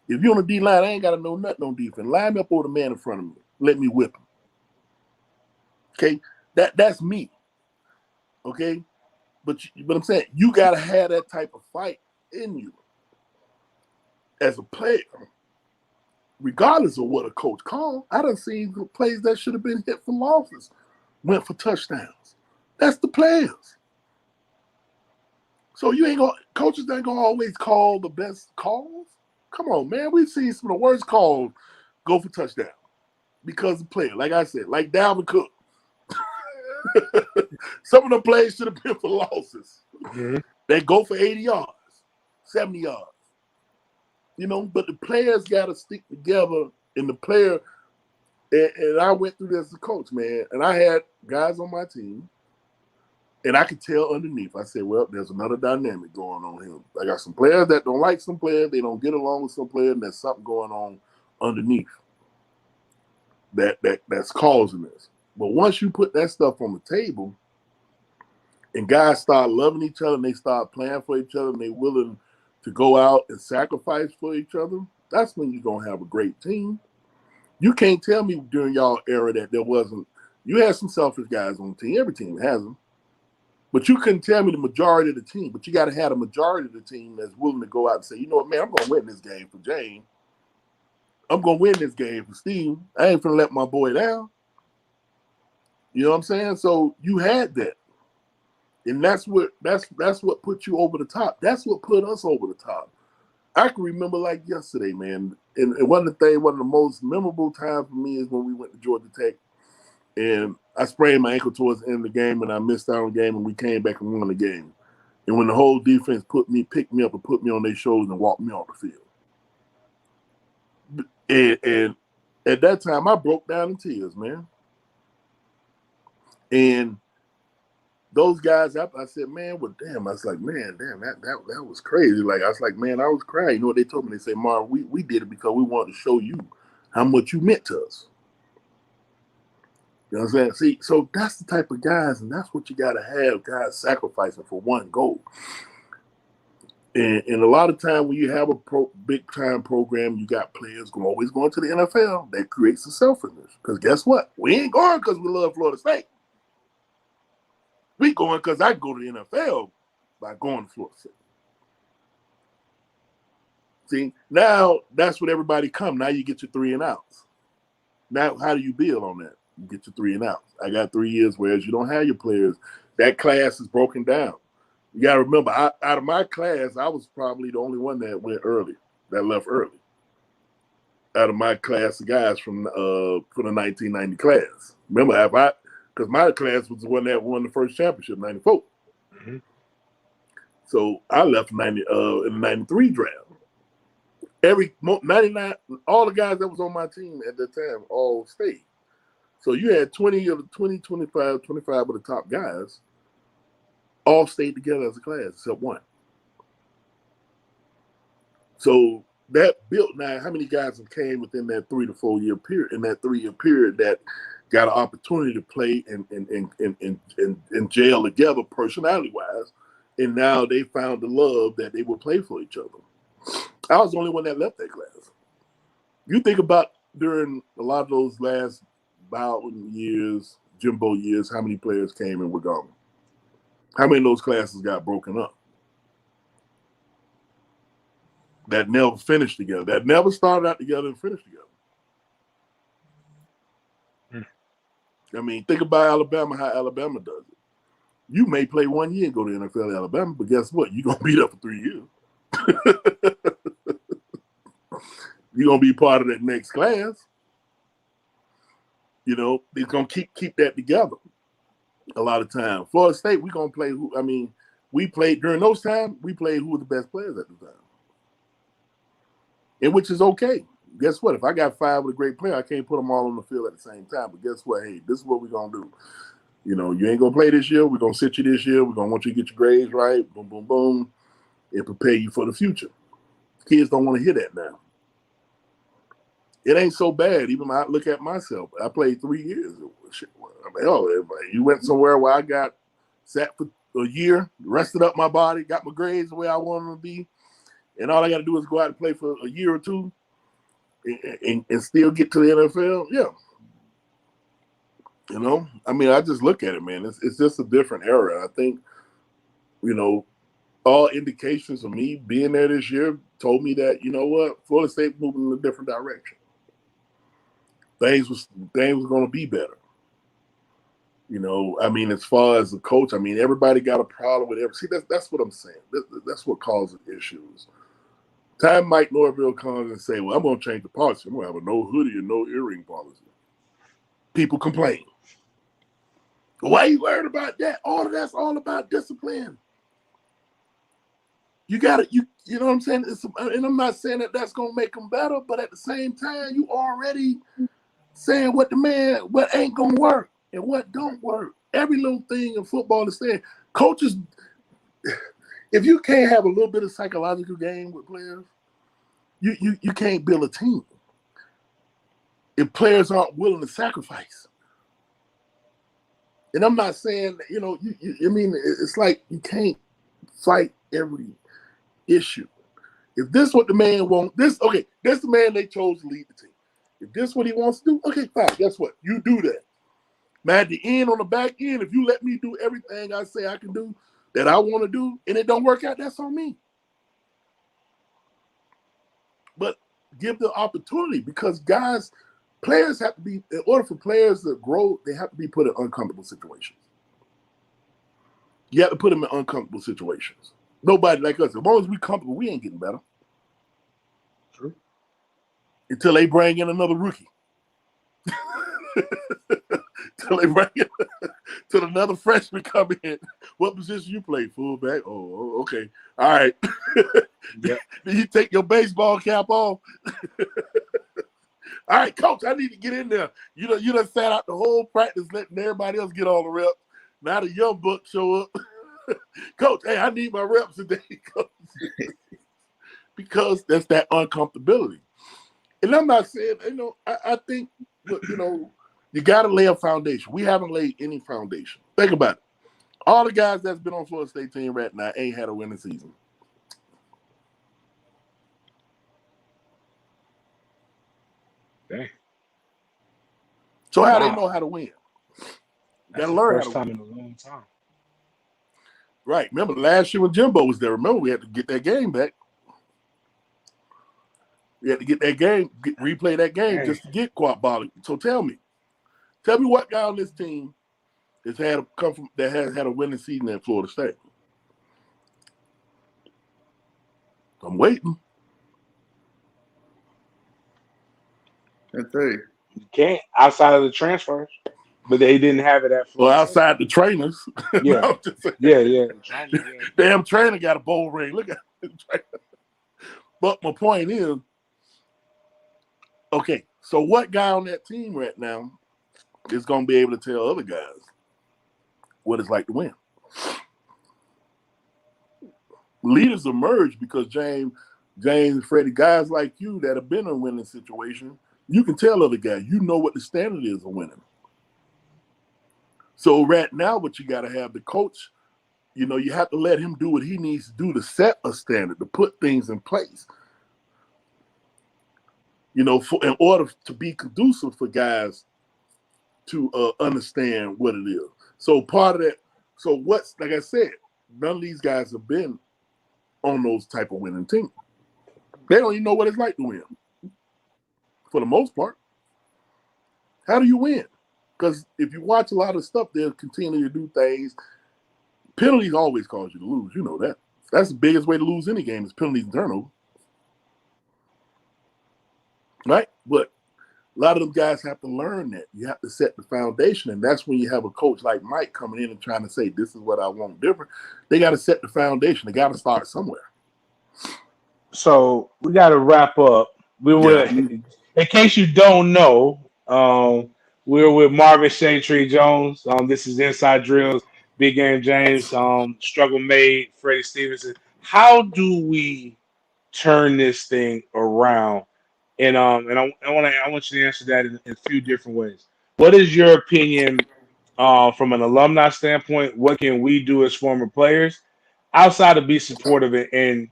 If you're on the D line, I ain't got to know nothing on defense. Line me up over the man in front of me. Let me whip him. Okay, that's me. Okay, but I'm saying you got to have that type of fight in you as a player. Regardless of what a coach called, I done seen plays that should have been hit for losses went for touchdowns. That's the players. So coaches ain't gonna always call the best calls. Come on, man. We've seen some of the worst calls go for touchdown because of player. Like I said, like Dalvin Cook. Some of the plays should have been for losses. Mm-hmm. They go for 80 yards, 70 yards. But the players got to stick together, and the player, and I went through this as a coach, man, and I had guys on my team, and I could tell underneath. I said, well, there's another dynamic going on here. I got some players that don't like some players, they don't get along with some players, and there's something going on underneath that's causing this. But once you put that stuff on the table, and guys start loving each other, and they start playing for each other, and they're willing to go out and sacrifice for each other, that's when you're going to have a great team. You can't tell me during y'all era that there wasn't. You had some selfish guys on the team. Every team has them. But you couldn't tell me the majority of the team. But you got to have a majority of the team that's willing to go out and say, you know what, man, I'm going to win this game for James. I'm going to win this game for Steve. I ain't going to let my boy down. You know what I'm saying? So you had that. And that's what put you over the top. That's what put us over the top. I can remember like yesterday, man. And one of the most memorable times for me is when we went to Georgia Tech, and I sprained my ankle towards the end of the game, and I missed out on the game, and we came back and won the game. And when the whole defense picked me up and put me on their shoulders and walked me off the field. And at that time, I broke down in tears, man. And those guys, I said, man, well, damn. I was like, man, damn, that was crazy. Like, I was like, man, I was crying. You know what they told me? They say, Marv, we did it because we wanted to show you how much you meant to us. You know what I'm saying? See, so that's the type of guys, and that's what you got to have, guys sacrificing for one goal. And a lot of time when you have a big-time program, you got players always going to the NFL. That creates a selfishness. Because guess what? We ain't going because we love Florida State. We going because I go to the NFL by going to Florida State. See, now that's what everybody come. Now you get your 3 and outs. Now, how do you build on that? You get your 3 and outs. I got 3 years, whereas you don't have your players. That class is broken down. You got to remember, out of my class, I was probably the only one that went early, that left early. Out of my class of guys from the 1990 class. Remember, because my class was the one that won the first championship, 94. Mm-hmm. So I left in the 93 draft. 99, all the guys that was on my team at that time all stayed. So you had 25 of the top guys all stayed together as a class except one. So that built now how many guys have came within that 3 to 4 year period, in that 3 year period that got an opportunity to play and jail together personality wise, and now they found the love that they would play for each other. I was the only one that left that class. You think about during a lot of those last Bout years, Jimbo years, how many players came and were gone? How many of those classes got broken up? That never finished together. That never started out together and finished together. I mean, think about Alabama, how Alabama does it. You may play 1 year and go to the NFL at Alabama, but guess what? You're going to be there for 3 years. You're going to be part of that next class. You know, they're going to keep that together a lot of time. Florida State, we're going to play we played during those times, we played who were the best players at the time. And which is okay. Guess what? If I got 5 with a great player, I can't put them all on the field at the same time. But guess what? Hey, this is what we're going to do. You know, you ain't going to play this year. We're going to sit you this year. We're going to want you to get your grades right. Boom, boom, boom. and prepare you for the future. Kids don't want to hear that now. It ain't so bad. Even I look at myself. I played 3 years. You went somewhere where I got sat for a year, rested up my body, got my grades the way I wanted them to be, and all I got to do is go out and play for a year or two and still get to the NFL. Yeah. I just look at it, man. It's just a different era. I think, all indications of me being there this year told me that, Florida State moving in a different direction. Things was going to be better. As far as the coach, everybody got a problem with every. See, that's what I'm saying. That's what causes issues. Time Mike Norville comes and say, "Well, I'm going to change the policy. I'm going to have a no hoodie and no earring policy." People complain. Why are you worried about that? All of that's all about discipline. You got it. You know what I'm saying? And I'm not saying that that's going to make them better, but at the same time, you already saying what ain't going to work and what don't work. Every little thing in football is saying, coaches, if you can't have a little bit of psychological game with players, you can't build a team. If players aren't willing to sacrifice. And I'm not saying, it's like you can't fight every issue. If this is what the man wants, that's the man they chose to lead the team. If this is what he wants to do, okay, fine. Guess what? You do that. Man, at the end, on the back end, if you let me do everything I say I can do that I want to do, and it don't work out, that's on me. But give the opportunity, because players have to be, in order for players to grow, they have to be put in uncomfortable situations. You have to put them in uncomfortable situations. Nobody like us. As long as we're comfortable, we ain't getting better. True. Until they bring in another rookie. Until they bring in till another freshman come in. What position you play? Fullback? Oh, okay. All right. Yeah. Then you take your baseball cap off. All right, coach, I need to get in there. You done sat out the whole practice letting everybody else get all the reps. Now the young bucks show up. Coach, hey, I need my reps today, coach. Because that's that uncomfortability. And I'm not saying, I think, you got to lay a foundation. We haven't laid any foundation. Think about it. All the guys that's been on Florida State team right now ain't had a winning season. Dang. So how they know how to win? You got to learn how to win. First time in a long time. Right. Remember last year when Jimbo was there, remember we had to get that game back. We had to get that game, replay that game just to get Quad Bali. So tell me what guy on this team has had a winning season at Florida State. I'm waiting. That's right. You can't outside of the transfers, but they didn't have it at Florida. Well, outside the trainers. Yeah. No, yeah. Damn trainer got a bowl ring. Look at it. But my point is, okay, so what guy on that team right now is going to be able to tell other guys what it's like to win? Leaders emerge because James, Freddie, guys like you that have been in a winning situation, you can tell other guys, you know what the standard is of winning. So right now, what you got to have the coach, you have to let him do what he needs to do to set a standard, to put things in place. In order to be conducive for guys to understand what it is. So part of that, like I said, none of these guys have been on those type of winning teams. They don't even know what it's like to win. For the most part. How do you win? Because if you watch a lot of stuff, they'll continue to do things. Penalties always cause you to lose. You know that. That's the biggest way to lose any game is penalties and turnover. Right? But a lot of them guys have to learn that. You have to set the foundation, and that's when you have a coach like Mike coming in and trying to say, this is what I want different. They got to set the foundation. They got to start somewhere. So we got to wrap up. In case you don't know, we're with Marvin Shaytree Jones. This is Inside Drills, Big Game James, Struggle Made, Freddie Stevenson. how do we turn this thing around? I want you to answer that in a few different ways. What is your opinion from an alumni standpoint? What can we do as former players outside of be supportive and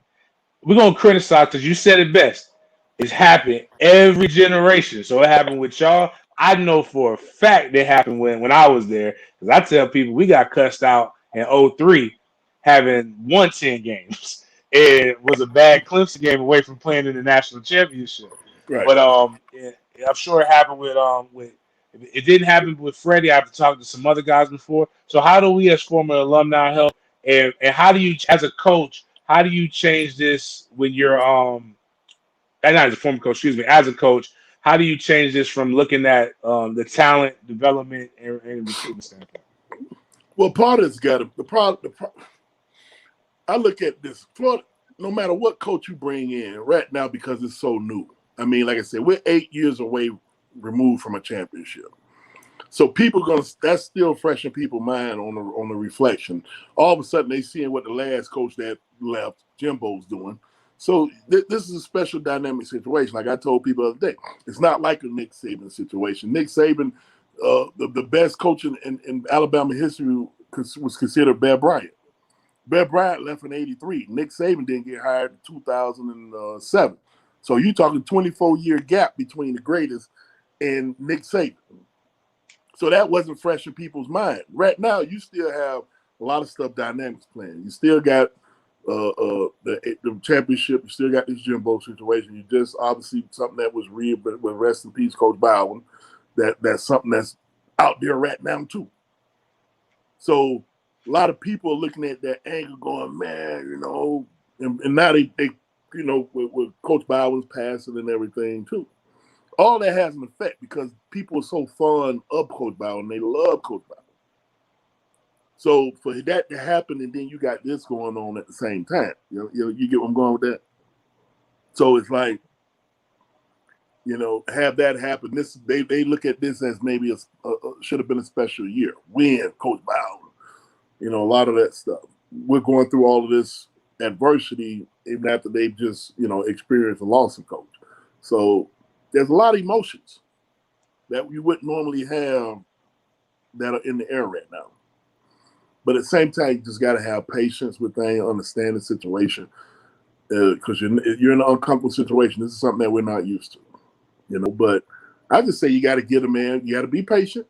we're gonna criticize because you said it best. It's happened every generation. So it happened with y'all. I know for a fact it happened when I was there. Because I tell people we got cussed out in '03 having won 10 games. It was a bad Clemson game away from playing in the national championship. Right. But I'm sure it happened with it didn't happen with Freddie. I've talked to some other guys before. So how do we as former alumni help and how do you as a coach how do you change this when you're not as a former coach, excuse me, as a coach, how do you change this from looking at the talent development and recruitment standpoint? Well, part of it's got to I look at this Florida. No matter what coach you bring in right now, because it's so new. I mean, like I said, we're 8 years away removed from a championship. So people that's still fresh in people's mind on the reflection. All of a sudden they seeing what the last coach that left, Jimbo's doing. So this is a special dynamic situation. Like I told people the other day, it's not like a Nick Saban situation. Nick Saban, the best coach in Alabama history was considered Bear Bryant. Bear Bryant left in '83. Nick Saban didn't get hired in 2007. So you're talking 24-year gap between the greatest and Nick Saban. So that wasn't fresh in people's mind. Right now, you still have a lot of stuff dynamics playing. You still got the championship. You still got this Jimbo situation. You just obviously something that was real, but with rest in peace, Coach Bout. That's something that's out there right now too. So a lot of people are looking at that angle, going, man, and now they with Coach Bowen's passing and everything too. All that has an effect because people are so fond of Coach Bowen. They love Coach Bowen. So for that to happen, and then you got this going on at the same time. You get what I'm going with that? So it's like, have that happen. They look at this as maybe should have been a special year. Win, Coach Bowen. A lot of that stuff. We're going through all of this adversity even after they've just, experienced a loss of coach. So there's a lot of emotions that you wouldn't normally have that are in the air right now. But at the same time, you just got to have patience with things, understand the situation, because you're in an uncomfortable situation. This is something that we're not used to, But I just say you got to get them in. You got to be patient.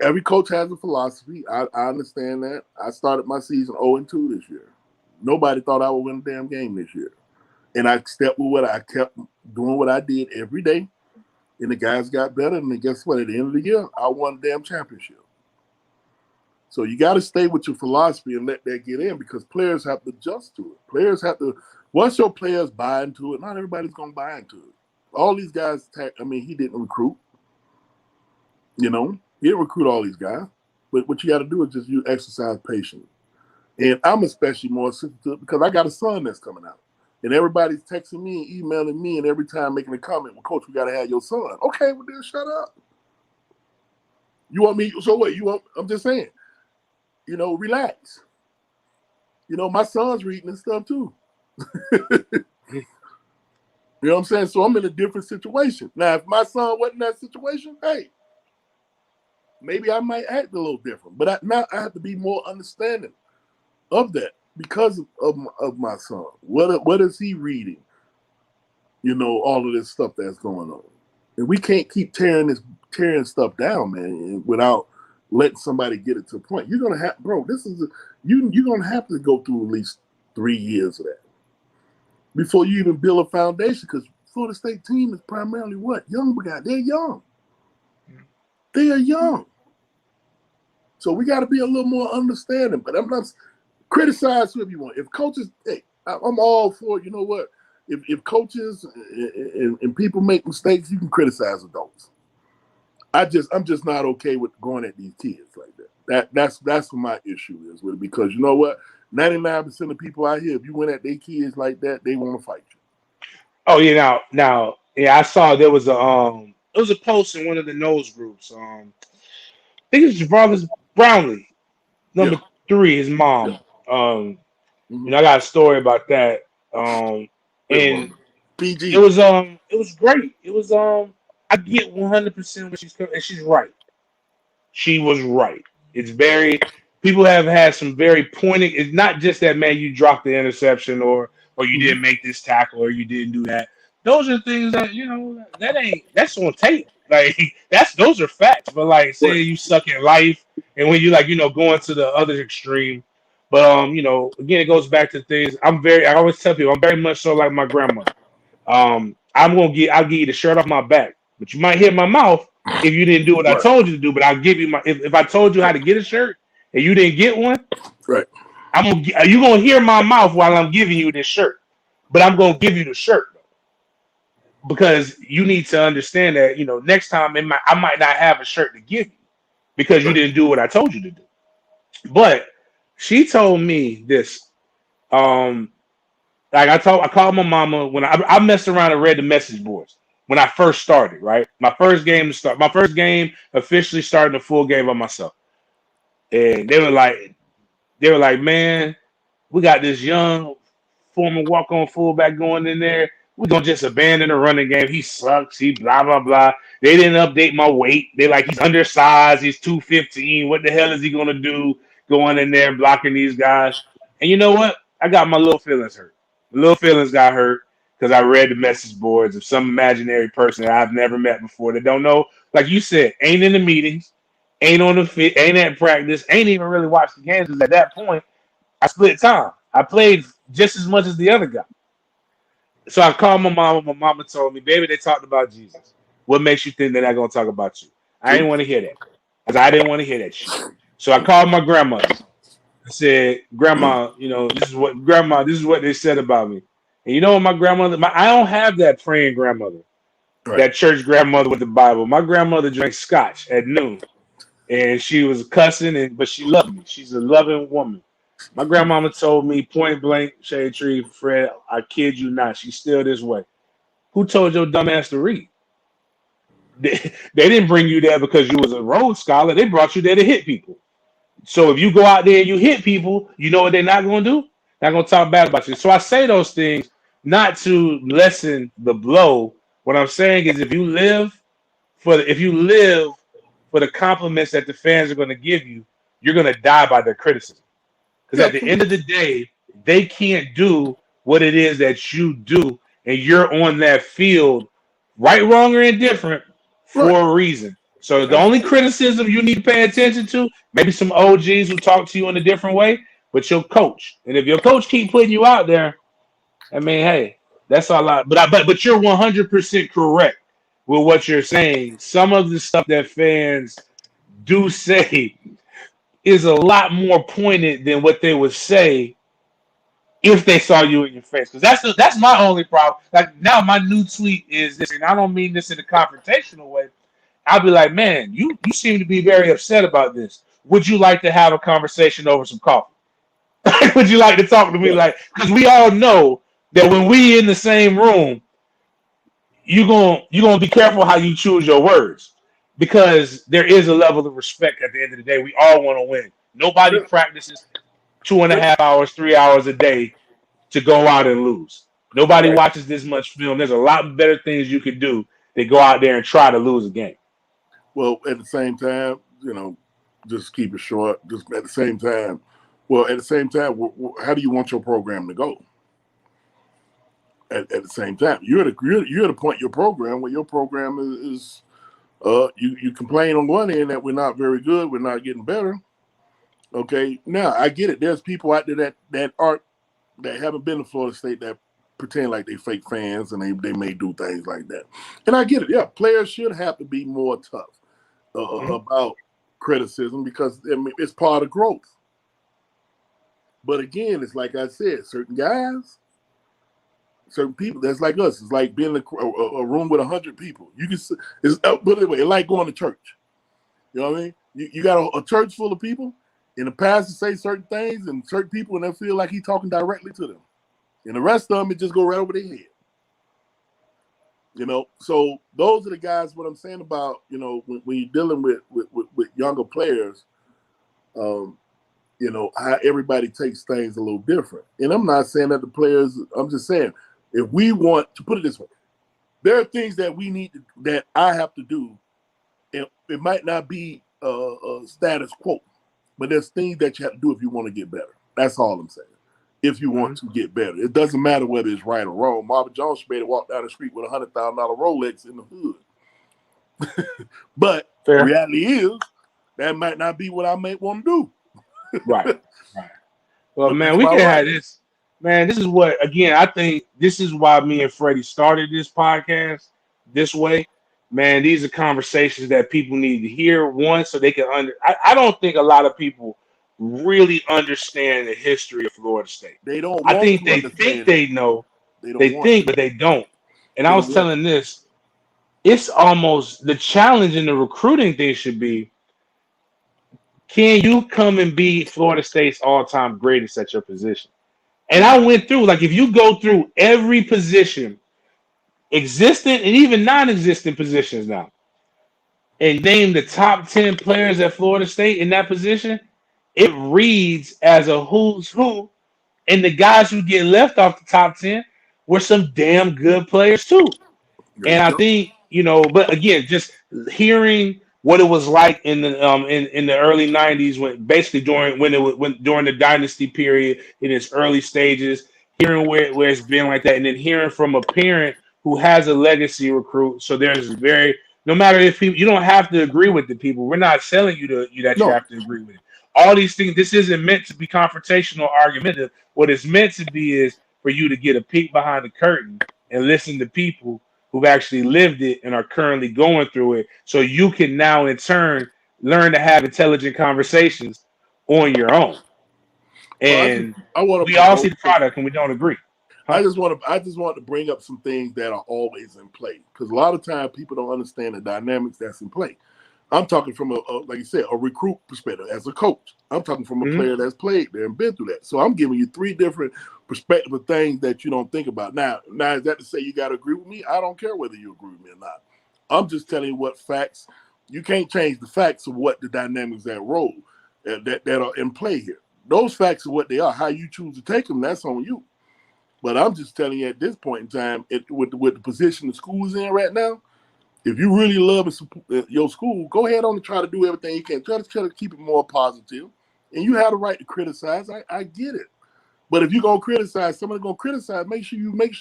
Every coach has a philosophy. I understand that. I started my season 0-2 this year. Nobody thought I would win a damn game this year. And I stepped with what I kept doing what I did every day. And the guys got better. And then guess what? At the end of the year, I won the damn championship. So you got to stay with your philosophy and let that get in because players have to adjust to it. Players have to, once your players buy into it, not everybody's going to buy into it. All these guys, he didn't recruit. He didn't recruit all these guys. But what you got to do is just you exercise patience. And I'm especially more sensitive because I got a son that's coming out. And everybody's texting me and emailing me and every time making a comment, well, Coach, we got to have your son. Okay, well, then shut up. You want me? So what? I'm just saying, relax. My son's reading and stuff too. You know what I'm saying? So I'm in a different situation. Now, if my son wasn't in that situation, hey, maybe I might act a little different. But now I have to be more understanding of that. Because of my son, what is he reading? All of this stuff that's going on, and we can't keep tearing stuff down, man, without letting somebody get it to a point. You're gonna have, bro. You're gonna have to go through at least 3 years of that before you even build a foundation. Because Florida State team is primarily what young guys. They're young. They are young. So we got to be a little more understanding. But I'm not. Criticize whoever you want. If coaches, hey, I'm all for, you know what? If coaches and people make mistakes, you can criticize adults. I'm just not okay with going at these kids like that. That's what my issue is with it because you know what? 99% of people out here, if you went at their kids like that, they want to fight you. Oh yeah, now, yeah, I saw there was a post in one of the nose groups. I think it's Jarvis Brownlee, number 3, his mom. Yeah. You know, I got a story about that. And PG. it was great. I get 100% what she's and she's right. She was right. It's very people have had some very pointed. It's not just that man you dropped the interception or you didn't make this tackle or you didn't do that. Those are things that that's on tape. Like those are facts. But like Right. saying you suck at life and when you like going to the other extreme. But again it goes back to things. I always tell people I'm very much so like my grandmother. I'll give you the shirt off my back, but you might hit my mouth if you didn't do what I Right. told you to do. But I'll give you if I told you how to get a shirt and you didn't get one, Right. you're gonna hear my mouth while I'm giving you this shirt. But I'm gonna give you the shirt because you need to understand that next time I might not have a shirt to give you because you Right. didn't do what I told you to do. But she told me this. Like I called my mama when I messed around and read the message boards when I first started. Right, my first game officially starting a full game by myself, and they were like, man, we got this young former walk-on fullback going in there. We're gonna just abandon the running game. He sucks. He blah blah blah. They didn't update my weight. They like he's undersized. He's 215. What the hell is he gonna do going in there blocking these guys? And you know what? I got my little feelings hurt. My little feelings got hurt because I read the message boards of some imaginary person that I've never met before that don't know. Like you said, ain't in the meetings, ain't on the fit, ain't at practice, ain't even really watched the games. Because at that point, I split time. I played just as much as the other guy. So I called my mama. My mama told me, baby, they talked about Jesus. What makes you think they're not going to talk about you? I didn't want to hear that because I didn't want to hear that shit. So I called my grandmother. I said, Grandma, this is what they said about me. And you know what my grandmother, I don't have that praying grandmother, Right. that church grandmother with the Bible. My grandmother drank scotch at noon and she was cussing, but she loved me. She's a loving woman. My grandmama told me point blank, Shade Tree, Fred, I kid you not, she's still this way. Who told your dumb ass to read? They didn't bring you there because you was a Rhodes Scholar. They brought you there to hit people. So if you go out there and you hit people, you know what they're not going to do? They're going to talk bad about you. So I say those things not to lessen the blow. What I'm saying is if you live for the compliments that the fans are going to give you, you're going to die by their criticism. Because Yeah, at the end of the day, they can't do what it is that you do, and you're on that field, right, wrong, or indifferent, right. for a reason. So the only Absolutely. criticism you need to pay attention to, maybe some OGs who talk to you in a different way, but your coach. And if your coach keep putting you out there, I mean, hey, that's all I. But you're 100% correct with what you're saying. Some of the stuff that fans do say is a lot more pointed than what they would say if they saw you in your face. Because that's my only problem. Like now, my new tweet is this, and I don't mean this in a confrontational way. I'll be like, man, you seem to be very upset about this. Would you like to have a conversation over some coffee? Would you like to talk to me? Right. Like, because we all know that when we in the same room, you're gonna be careful how you choose your words because there is a level of respect at the end of the day. We all want to win. Nobody Yeah. practices two and a Yeah. half hours, 3 hours a day to go out and lose. Nobody Right. watches this much film. There's a lot better things you could do than go out there and try to lose a game. Well, at the same time, just keep it short. Just at the same time, how do you want your program to go? At the same time, you're at a point in your program where your program is you complain on one end that we're not very good, we're not getting better. Okay, now I get it. There's people out there that haven't been to Florida State that pretend like they fake fans and they may do things like that. And I get it. Yeah, players should have to be more tough Mhm. about criticism because it's part of growth. But again, it's like I said, certain guys, certain people, that's like us. It's like being in a room with 100 people. You can, but anyway, it's like going to church. You know what I mean? You got a church full of people, and the pastor say certain things, and certain people, and they feel like he's talking directly to them. And the rest of them, it just go right over their head. So those are the guys. What I'm saying about when you're dealing with younger players, how everybody takes things a little different. And I'm not saying that the players. I'm just saying if we want to put it this way, there are things that we need that I have to do, and it might not be a status quo, but there's things that you have to do if you want to get better. That's all I'm saying. If you want to get better, it doesn't matter whether it's right or wrong. Marvin Jones should be able to walk down the street with $100,000 Rolex in the hood. But the reality is that might not be what I may want to do. Right. Well, man, we can have this. Man, this is what, again, I think this is why me and Freddie started this podcast this way. Man, these are conversations that people need to hear, one, so they can I don't think a lot of people really understand the history of Florida State. They don't. I think they think they know. They think, but they don't. And I was telling this, it's almost the challenge in the recruiting thing should be, can you come and be Florida State's all-time greatest at your position? And I went through, like, if you go through every position, existent and even non-existent positions now, and name the top 10 players at Florida State in that position, it reads as a who's who. And the guys who get left off the top 10 were some damn good players too. And I think, but again, just hearing what it was like in the in the early 90s, when basically during the dynasty period in its early stages, hearing where it's been like that, and then hearing from a parent who has a legacy recruit. So there's no matter if you don't have to agree with the people. We're not selling you that you have to agree with it. All these things, this isn't meant to be confrontational or argumentative. What it's meant to be is for you to get a peek behind the curtain and listen to people who've actually lived it and are currently going through it, so you can now in turn learn to have intelligent conversations on your own. And we all see the product and we don't agree. I just want to bring up some things that are always in play, because a lot of times people don't understand the dynamics that's in play. I'm talking from like you said, a recruit perspective as a coach. I'm talking from a player that's played there and been through that. So I'm giving you three different perspectives of things that you don't think about. Now is that to say you got to agree with me? I don't care whether you agree with me or not. I'm just telling you what facts. You can't change the facts of what the dynamics that role that are in play here. Those facts are what they are. How you choose to take them, that's on you. But I'm just telling you at this point in time, with the position the school is in right now, if you really love your school, go ahead on and try to do everything you can. Try to keep it more positive. And you have the right to criticize. I get it. But if you're going to criticize, somebody's going to criticize, make sure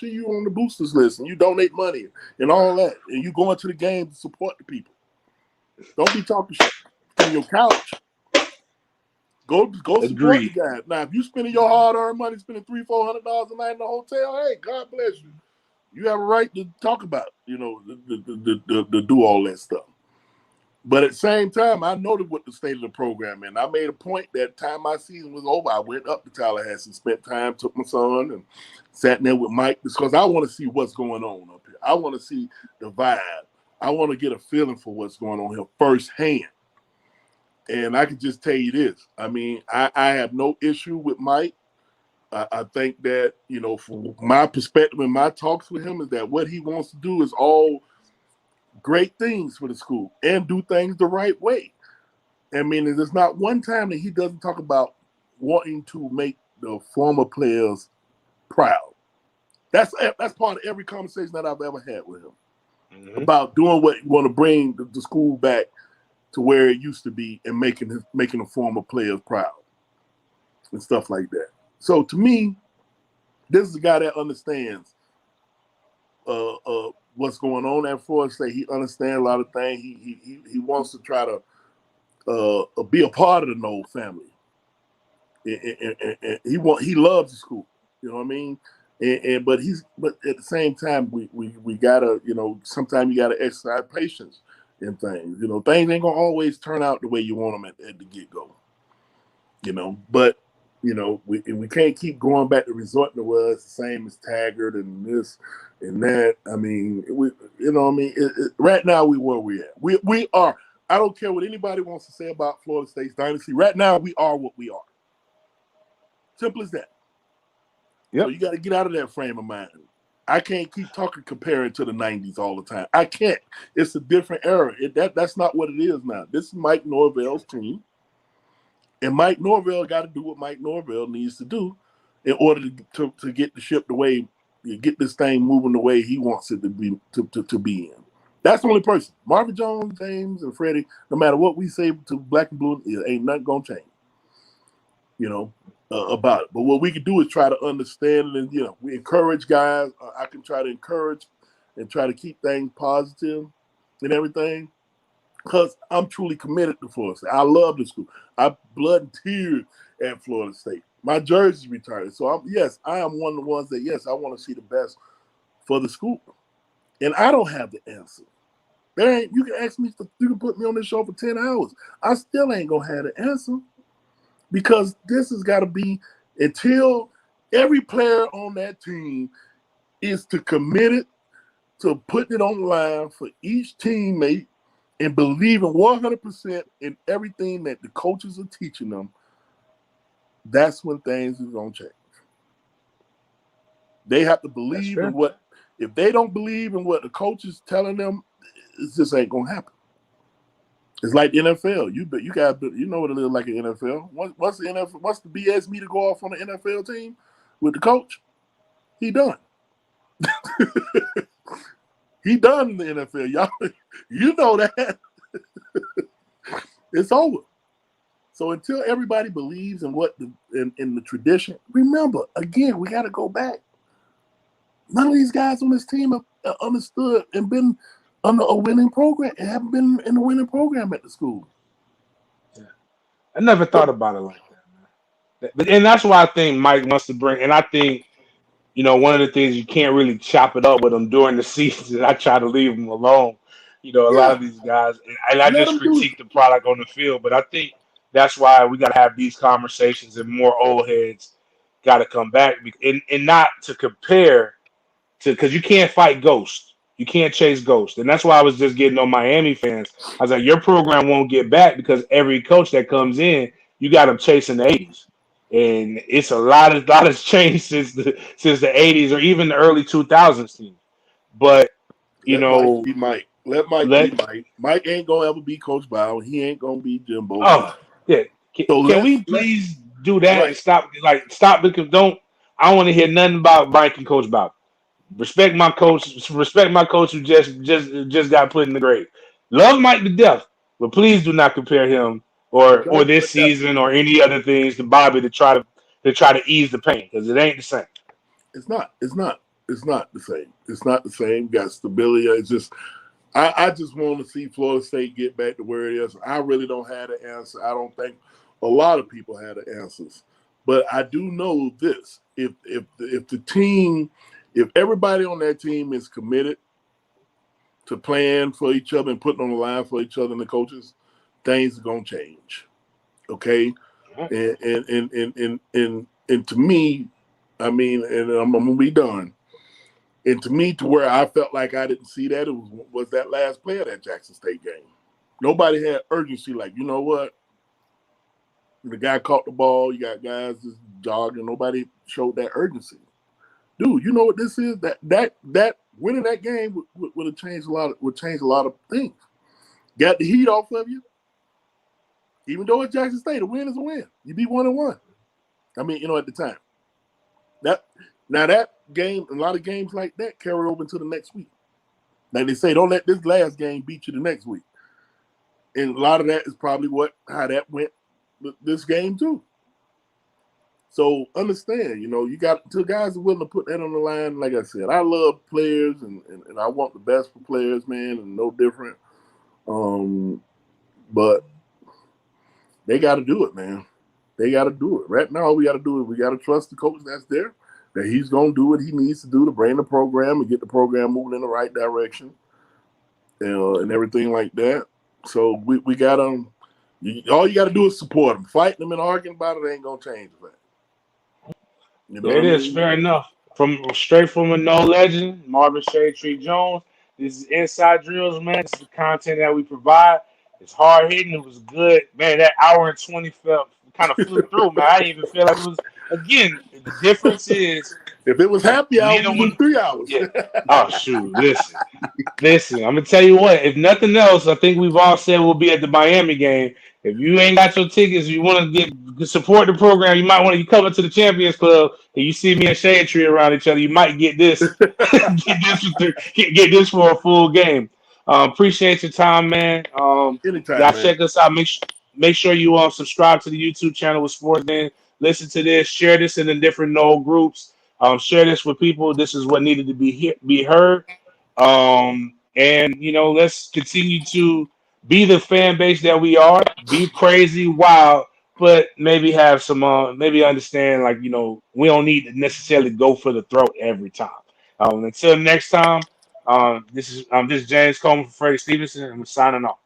you're on the boosters list and you donate money and all that. And you go into the game to support the people. Don't be talking shit from your couch. Go support the guy. Now, if you spending your hard-earned money, spending $300-400 a night in a hotel, hey, God bless you. You have a right to talk about, to do all that stuff. But at the same time, I noted what the state of the program is. I made a point that time my season was over, I went up to Tallahassee, spent time, took my son, and sat there with Mike, because I want to see what's going on up here. I want to see the vibe. I want to get a feeling for what's going on here firsthand. And I can just tell you this. I mean, I have no issue with Mike. I think that, from my perspective and my talks with him, is that what he wants to do is all great things for the school and do things the right way. I mean, there's not one time that he doesn't talk about wanting to make the former players proud. That's part of every conversation that I've ever had with him about doing what you want to bring the school back to where it used to be and making the former players proud and stuff like that. So to me, this is a guy that understands what's going on at Florida State. He understands a lot of things. He wants to try to be a part of the Noel family. And he loves the school. You know what I mean? But at the same time, we gotta, sometimes you gotta exercise patience in things. Things ain't gonna always turn out the way you want them at the get-go. But we can't keep going back to resorting to where it's the same as Taggart and this and that. I mean, right now we where we at. We are. I don't care what anybody wants to say about Florida State's dynasty. Right now we are what we are. Simple as that. Yep. So you got to get out of that frame of mind. I can't keep comparing to the 90s all the time. I can't. It's a different era. That's not what it is now. This is Mike Norvell's team. And Mike Norvell got to do what Mike Norvell needs to do in order to get the ship the way, get this thing moving the way he wants it to be in. That's the only person. Marvin Jones, James, and Freddie, no matter what we say to Black and Blue, it ain't nothing going to change, about it. But what we can do is try to understand it, and, we encourage guys. I can try to encourage and try to keep things positive and everything, because I'm truly committed to Florida State. I love the school. I blood and tears at Florida State. My jersey's retired. So, I am one of the ones that, I want to see the best for the school. And I don't have the answer. You can ask me, you can put me on this show for 10 hours. I still ain't going to have the answer, because this has got to be until every player on that team is committed to putting it on the line for each teammate and believing 100% in everything that the coaches are teaching them. That's when things are going to change. They have to believe in what. If they don't believe in what the coach is telling them, it just ain't gonna happen. It's like the NFL. You guys, know what it is like an NFL. Once the NFL, once the BS meter go off on the NFL team with the coach, he done. He done in the NFL. Y'all, you know that. It's over. So until everybody believes in what in the tradition, remember, again, we got to go back. None of these guys on this team have understood and been under a winning program and haven't been in a winning program at the school. Yeah. I never thought about it like that, man. And that's why I think Mike wants to bring. And I think, one of the things you can't really chop it up with them during the season. I try to leave them alone. A lot of these guys, and I just critique the product on the field. But I think that's why we got to have these conversations, and more old heads got to come back, and not to compare. Because you can't fight ghosts. You can't chase ghosts. And that's why I was just getting on Miami fans. I was like, your program won't get back because every coach that comes in, you got them chasing the 80s. And it's a lot has changed since the 80s or even the early 2000s team. But, Mike be Mike. Let Mike be Mike. Mike ain't going to ever be Coach Bout. He ain't going to be Jimbo. Oh, yeah. Can we please do that and stop because I don't want to hear nothing about Mike and Coach Bout. Respect my coach. Respect my coach who just got put in the grave. Love Mike to death, but please do not compare him or this season or any other things to Bobby to try to ease the pain, because it ain't the same. It's not the same. It's not the same. Got stability. It's just I just want to see Florida State get back to where it is. I really don't have the answer. I don't think a lot of people have the answers, but I do know this: if the team. If everybody on that team is committed to playing for each other and putting on the line for each other and the coaches, things are gonna change. Okay, and to me, I mean, and I'm gonna be done. And to me, to where I felt like I didn't see that, it was that last play of that Jackson State game. Nobody had urgency. Like, you know what? The guy caught the ball. You got guys just jogging. Nobody showed that urgency. Dude, you know what this is? That winning that game would have changed a lot of things. Got the heat off of you. Even though it's Jackson State, a win is a win. You be 1-1. I mean, at the time. That game, a lot of games like that carry over into the next week. Like they say, don't let this last game beat you the next week. And a lot of that is probably how that went with this game too. So understand, you got two guys are willing to put that on the line. Like I said, I love players and I want the best for players, man, and no different. But they got to do it, man. They got to do it. Right now, all we got to do is we got to trust the coach that's there, that he's going to do what he needs to do to bring the program and get the program moving in the right direction and everything like that. So we got them. All you got to do is support them. Fighting them and arguing about it ain't going to change that. It is fair enough. Straight from a no legend, Marvin Shade Jones. This is Inside Drills, man. This is the content that we provide. It's hard hitting. It was good, man. That hour and 20 kind of flew through, man. I didn't even feel like it was. Again, the difference is if it was happy hour, it was 3 hours. Yeah. Oh shoot! Listen. I'm gonna tell you what. If nothing else, I think we've all said we'll be at the Miami game. If you ain't got your tickets, you want to support the program, you might want to come into the Champions Club and you see me and Shade Tree around each other. You might get this, get this for a full game. Appreciate your time, man. Anytime, Y'all man. check us out. Make sure you subscribe to the YouTube channel with Sports Den. Listen to this. Share this in the different node groups. Share this with people. This is what needed to be heard. And let's continue to be the fan base that we are. Be crazy, wild, but maybe have some. Maybe understand, like we don't need to necessarily go for the throat every time. Until next time. This is James Coleman for Freddie Stevenson, and we're signing off.